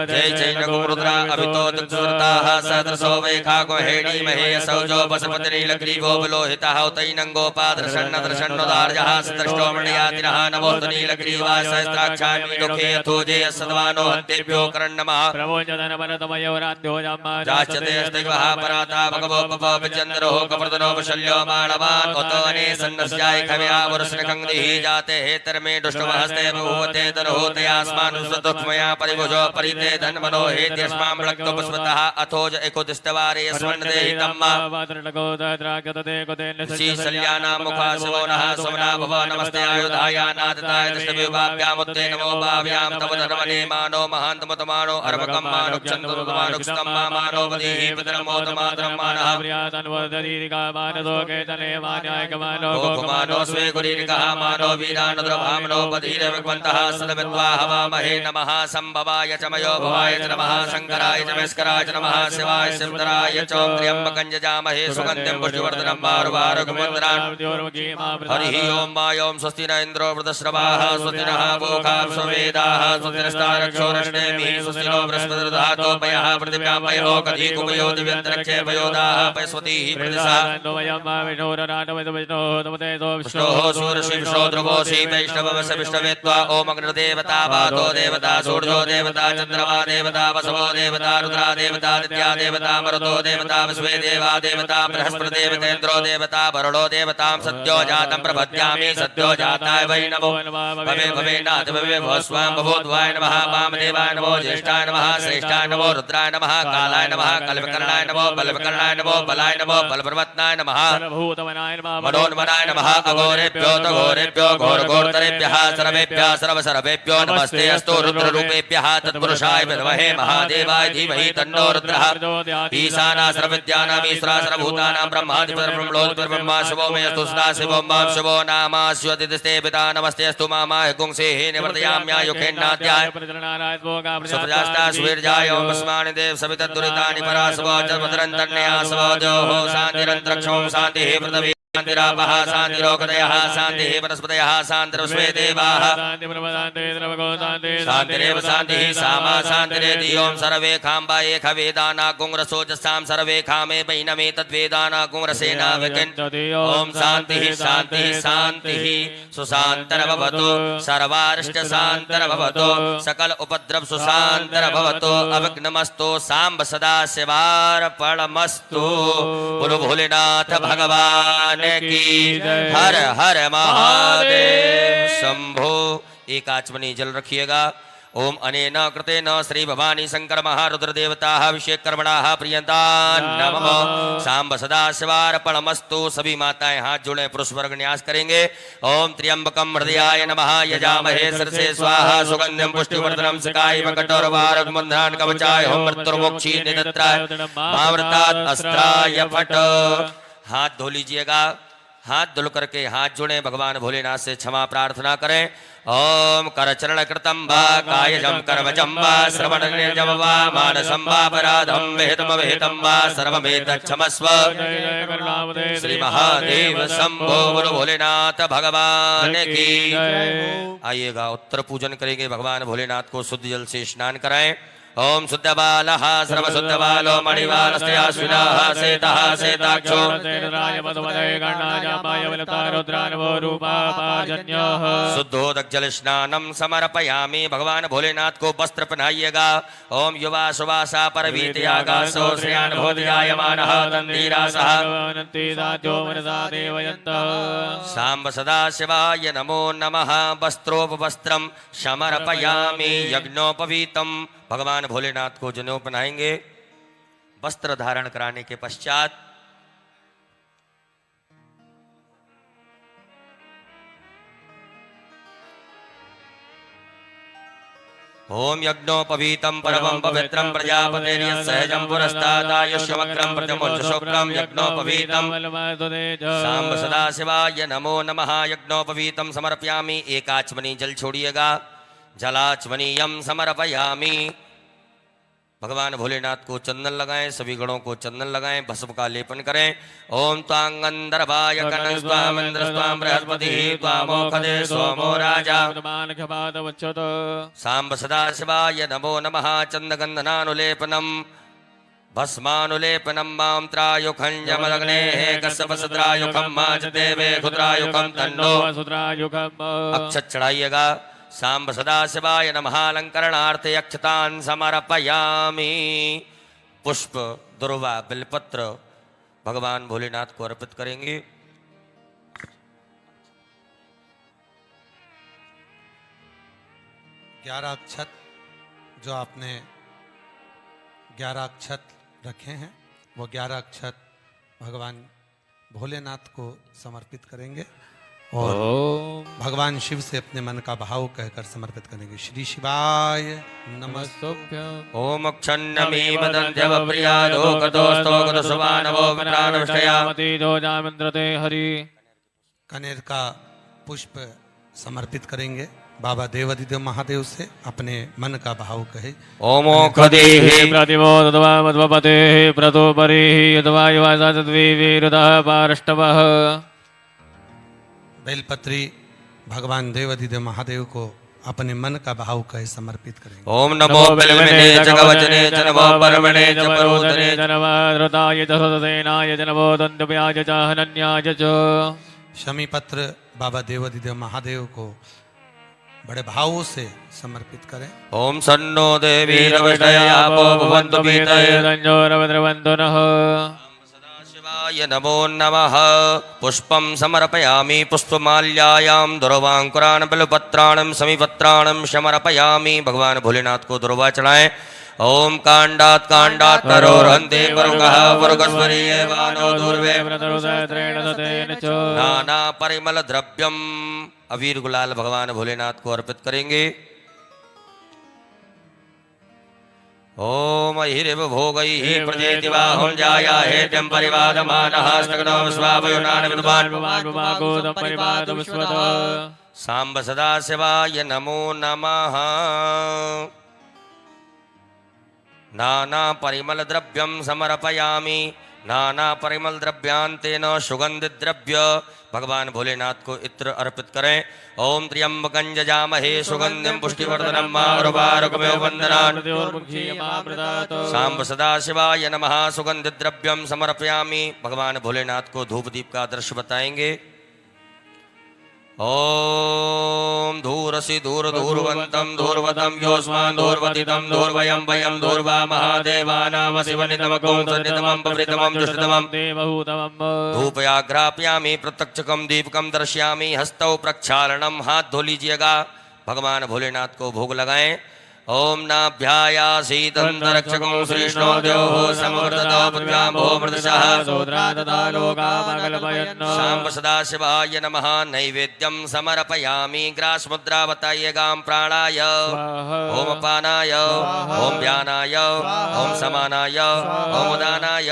जय चैन रुद्रा अभितो दिक्सुरताः सहस्रसो वैखागो हेडी महेयसौजो वसपतिनीलग्रीवो विलोहितः उतैनङ्गोपादर्शन्नदर्शन्नुदार्यः सदृष्टो मणियातिनः नमोऽस्तु नीलग्रीवाय सहस्राक्षामि दुःखे यथोजे सद्वानो हन्तेभ्यो करन्नमः जाचते अस्तिवः पराता भगवो पपविचन्द्रो कप्रदनो वशल्यो माणवान् उतवने सन्नस्याय खव्या वरुष्णकङ्दिः जाते हेतर्मे दुष्टमहस्ते बहुवते तनहोतयास्मानुसुतुक्मया परिभुजो परिते धन्मनो हेत्यस्मां रक्तो पुष्पतः अथोज एकोदिष्टवारे स्वन्नदेहि तम्मा श्रीशल्यानां मुखासवो नः समना भव नमस्ते आयुधाया नादताय दृष्टविभाव्यामुत्ते नमो भाव्यां तव धर्मणे मानो महान्तमतमानो अर्भकं मानुक्षन्तमानुक्षम्मा मानो वदेहि पितरमोतमातरं मानः गोकुमानो स्वे गुरीरिकः मानो वीरानुद्रभामनो बधीरविक्वन्तः सदमित्वा हवामहे नमः संभवाय च मयो भवाय च नमः शङ्कराय च मेस्कराय च नमः शिवाय शिवतराय च त्र्यम्बकं यजामहे सुगन्धिं पुष्टिवर्धनं वारुवारुकमुद्रान् हरिः ओं वायों स्वस्ति न इन्द्रो वृतश्रवाः स्वस्ति नः पूषा स्ववेदाः स्वस्ति नस्तारक्षोरष्टेमिः स्वस्ति नो बृहस्पतिर्दधातो पयः पृथिव्यां पयो कधीकुपयो दिव्यन्तरिक्षे पयोदाः पयस्वतीः प्रतिशः विष्णोः सूर्यश्री विष्णो ध्रुवोऽसि वैष्णवस्य विष्णवेत्वा ओम अग्निर्देवता वातो देवता सूर्यो देवता चन्द्रमा देवता वसवो देवता रुद्रा देवता दित्या देवता मरुतो देवता विश्वे देवा देवता बृहस्पतिर्देवतेन्द्रो देवता वरुणो देवतां सत्यो जातं प्रपद्यामि सत्यो जाताय वै नमो भवे भवेनाथ भवे भवस्वां भवोद्वाय नमः वामदेवाय नमो ज्येष्ठाय नमः श्रेष्ठाय नमो रुद्राय नमः कालाय नमः कल्पकर्णाय नमो बलवकर्णाय नमो बलाय नमो बलप्रवत्नाय नमः मनोन्मनाय नमः अघोरेभ्यो तघोरेभ्यो घोरघोरतरेभ्यः सर्वेभ्यः सर्वसर्वेभ्यो नमस्ते अस्तु रुद्ररूपेभ्यः तत्पुरुषाय विद्महे महादेवाय धीमहि तन्नो रुद्रः ईशाना सर्वविद्यानां ईश्वरा सर्वभूतानां ब्रह्माधिपतिर्ब्रह्मणोऽधिपतिर्ब्रह्मा शिवो मे अस्तु सदा शिवो मां शिवो नामास्योदिते पिता नमस्ते अस्तु मामाय गुंसेः निवर्तयाम्यायुखेन्नाद्याय सुप्रजास्ता सुवीर्याय ओम अस्मानि देव सवितद्दुरितानि परासवो जन्मतरन्तर्णया सवोजोः शान्तिरन्तरिक्षं शान्तिः पृथिवी शान्तिरापः शान्तिरोगदयः शान्तिः वनस्पतयः शान्तिर्विश्वे देवाः शान्तिरेव शान्तिः सामा शान्तिरेति ओं सर्वे खाम्बा एकवेदाना गुंरसोजसां सर्वे खामे वैनमे तद्वेदाना गुंरसेना विकिन् ओं शान्तिः शान्तिः शान्तिः सुशान्तर्भवतु सर्वारिष्टशान्तर्भवतु सकल उपद्रव सुशान्तर्भवतु अविघ्नमस्तु साम्ब सदा शिवार्पणमस्तु बोलो भोलेनाथ भगवान की हर हर महादेव शंभो। एक आचमनी जल रखिएगा। ओम अनेन कृतेन श्री भवानी शंकर महारुद्र देवताः अभिषेक कर्मणाः प्रियंतान् नमः। सांब सदा शिवार्पणमस्तु। सभी माताएं हाथ जोड़े पुरुष वर्ग न्यास करेंगे। ओम त्र्यंबकम हृदयाय नमः यजामहे सरसे स्वाहा सुगंधिम पुष्टिवर्धनम सिकाय कठोरवारक मुंद्रान कवचाय होम मृत्युर्मोक्षी निदत्राय मावृतात् अस्त्राय फट। हाथ धो लीजिएगा। हाथ धुल करके हाथ जोड़े भगवान भोलेनाथ से क्षमा प्रार्थना करें। ओम करचरण कृतं वा कायजं कर्मजं वा श्रवणनिर्जं वा मानसं वा अपराधं विहितं विहितं वा सर्वमेतच्छमस्व। श्री महादेव शंभो बोलो भोलेनाथ भगवान की। आइएगा उत्तर पूजन करेंगे। भगवान भोलेनाथ को शुद्ध जल से स्नान कराएं। ओम शुद्ध बालः सर्वशुद्ध बालो मणिवालस्याश्विनः सेतः सेताक्षो शुद्धोदक जल स्नानम समर्पयामि। भगवान भोलेनाथ को वस्त्र पहनाइएगा। ओम युवा सुवासा परवीतयागासो श्रेयान भोदयायमानः तन्नीरासः सांब सदा शिवाय नमो नमः। वस्त्रोपवस्त्रम समर्पयामि यज्ञोपवीतम। भगवान भोलेनाथ को जनेऊ पहनाएंगे। वस्त्र धारण कराने के पश्चात ओम यज्ञोपवीतं परमं पवित्रं प्रजापतेर्यस्सहजं पुरस्तादायुष्यमग्रं प्रतिमुञ्चशुक्रं यज्ञोपवीतं सांब सदाशिवाय नमो नमः। यज्ञोपवीतं समर्पयामि। एक आचमनी जल छोड़िएगा। जलाचमनीयम समर्पयामि। भगवान भोलेनाथ को चंदन लगाएं, सभी गणों को चंदन लगाएं, भस्म का लेपन करें। ओम त्वांगंदर्भाय कनस्त्वामिन्द्रस्त्वां बृहस्पतिः त्वामोखदे सोमो राजा। सांब सदाशिवाय नमो नमः। चंदगंधनानुलेपनम भस्मानुलेपनम मां त्रायुखं यमलग्नेः कस्यपसत्रायुखं माजते वे खुद्रायुखं तन्नो अक्षत चढ़ाइएगा। सांब सदाशिवाय नमः। अलंकरणार्थे अक्षतान् समर्पयामि। पुष्प दुर्वा बिलपत्र भगवान भोलेनाथ को अर्पित करेंगे।
ग्यारह अक्षत जो आपने 11 अक्षत रखे हैं वो 11 अक्षत भगवान भोलेनाथ को समर्पित करेंगे और भगवान शिव से अपने मन का भाव कहकर समर्पित करेंगे। श्री शिवाय नमस्तुभ्यं।
ओम क्षण्णमी मदन्त्यव प्रियादो कतोस्तो कतसुवानवो प्राणवष्टयामति
दोजामिन्द्रते हरि।
कनेर का पुष्प समर्पित करेंगे। बाबा देवादिदेव महादेव से अपने मन का भाव कहे।
ओमोखदेः
प्रतिमोदत्वा मध्वपतेः प्रतोपरिः यद्वा युवासाद्विविरुदः पारष्टवः।
बेलपत्री भगवान देवादिदेव महादेव को अपने मन का भाव कहे समर्पित करेंगे।
ओम नमो बिल्वने च कवचने च नमो परमणे च परोदने च
नमो धृताय च सतसेनाय च नमो दन्तव्याय च हनन्याय च।
शमी पत्र बाबा देवादिदेव महादेव को बड़े भावों से समर्पित करें।
ओम सन्नो देवीरवष्टयापो भवन्तु पीतये
रञ्जोरवद्रवन्तु नः।
सदाशिवाय नमो नमः। पुष्पं समर्पयामि। पुष्पमाल्यायां दुर्वांकुरान् बिल्वपत्राणं समीपत्राणं समर्पयामि। भगवान भोलेनाथ को दुर्वा चढ़ाएं। ओम कांडात् कांडात् तरोरहन्ते वरुगः वरुगस्वरीये वानो दूर्वे नाना परिमल द्रव्यम अबीर गुलाल भगवान भोलेनाथ को अर्पित करेंगे। ओम हिरिव भोगैः प्रजेति बाहुं जाया हेत्यं परिवादमानः स्तग्नो विश्वावयुनान् विद्वान् सांब सदाशिवाय नमो नमः। नाना परिमल द्रव्यं समर्पयामि। नाना परिमल द्रव्यांतेन सुगंधित द्रव्य भगवान भोलेनाथ को इत्र अर्पित करें। ओम त्र्यंबकं यजामहे सुगंधिं पुष्टिवर्धनं मारुवारुकमेव वन्दनान्। सांब सदाशिवाय नमः। सुगंधित द्रव्यं समर्पयामि। भगवान भोलेनाथ को धूप दीप का दृश्य बताएंगे। ओम धूरसि धूर्धूर्वन्तं धूर्वतं योऽस्मान् धूर्वतितं धूर्वयं वयं धूर्वा महादेवानामशिवनितमकं सन्नितमं पवित्रमं दुष्टतमं धूपयाघ्रापयामि। प्रत्यक्षकं दीपकं दर्शयामि। हस्तौ प्रक्षालनम हाथ धो लीजिएगा। भगवान भोलेनाथ को भोग लगाएं। ओम नाभ्यायासीतंतरक्षकं श्रीष्णो द्योः समवर्ततो पृथ्व्याम्भो मृतशः सांब सदाशिवाय नमः। नैवेद्यं समर्पयामि। ग्रासमुद्रा बताइएगा। ओम प्राणाय ओम अपानाय ओम व्यानाय ओम समानाय ओम उदानाय।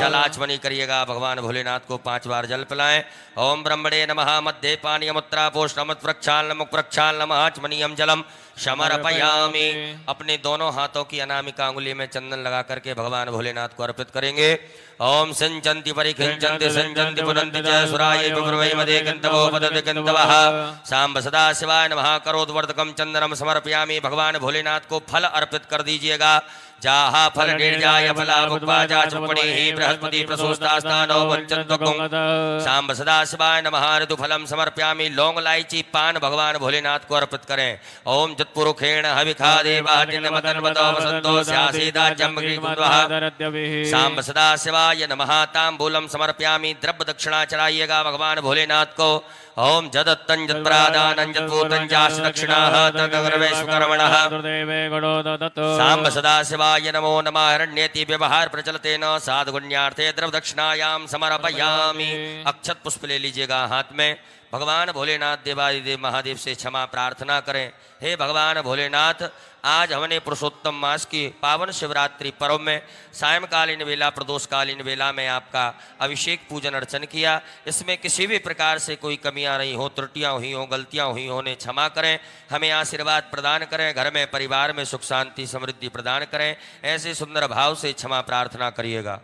जलाचमनी करिएगा। भगवान भोलेनाथ को 5 बार जल पिलाएं। ओम ब्रह्मणे नमः। मध्य पानीयमुत्रापोष्णमुत् प्रक्षालनमुख प्रक्षालनम आचमनीयम जलम समर्पयामि। अपने दोनों हाथों की अनामिका अंगुली में चंदन लगा करके भगवान भोलेनाथ को अर्पित करेंगे। ओम सिंचन्ति परिखिंचन्ति सिंचन्ति पुनन्ति च सुराय विप्रवै मदे किन्तवो पदति किन्तवः। सांब सदाशिवाय नमः। करोद्वर्तकं चंदनम समर्पयामि। भगवान भोलेनाथ को फल अर्पित कर दीजिएगा। जाहा फल निर्जाय फलाभुक्वाजा चुपणीः बृहस्पति प्रसूस्तास्तानो वञ्चन्त्वकुं। सांब सदाशिवाय नमः। ऋतुफलं समर्पयामि। लौंग इलायची पान भगवान भोलेनाथ को अर्पित करें। ओम जत्पुरुखेण हविखा देवाः जिनमतन्वतो वसन्तो स्यासीदाज्यमग्निकुन्द्वः। सांब सदाशिवाय नमः। ताम्बूलं समर्पयामि। द्रव्य दक्षिणा चढ़ाइएगा भगवान भोलेनाथ को। ओम जदत्तं जत्प्रादानं जत्पूतं चास्य दक्षिणाः तदग्रवेश्वकर्मणः। सांब सदाशिवाय नमो नमः। हिरण्येति व्यवहार प्रचलतेन साधुगुण्यार्थे द्रव्य दक्षिणायां समर्पयामि। अक्षत पुष्प ले लीजिएगा हाथ में। भगवान भोलेनाथ देवादिदेव महादेव से क्षमा प्रार्थना करें। हे भगवान भोलेनाथ, आज हमने पुरुषोत्तम मास की पावन शिवरात्रि पर्व में सायंकालीन वेला प्रदोषकालीन वेला में आपका अभिषेक पूजन अर्चन किया। इसमें किसी भी प्रकार से कोई कमियां नहीं हो, त्रुटियां हुई हो, गलतियां हुई हो, उन्हें क्षमा करें, हमें आशीर्वाद प्रदान करें, घर में परिवार में सुख शांति समृद्धि प्रदान करें। ऐसे सुंदर भाव से क्षमा प्रार्थना करिएगा।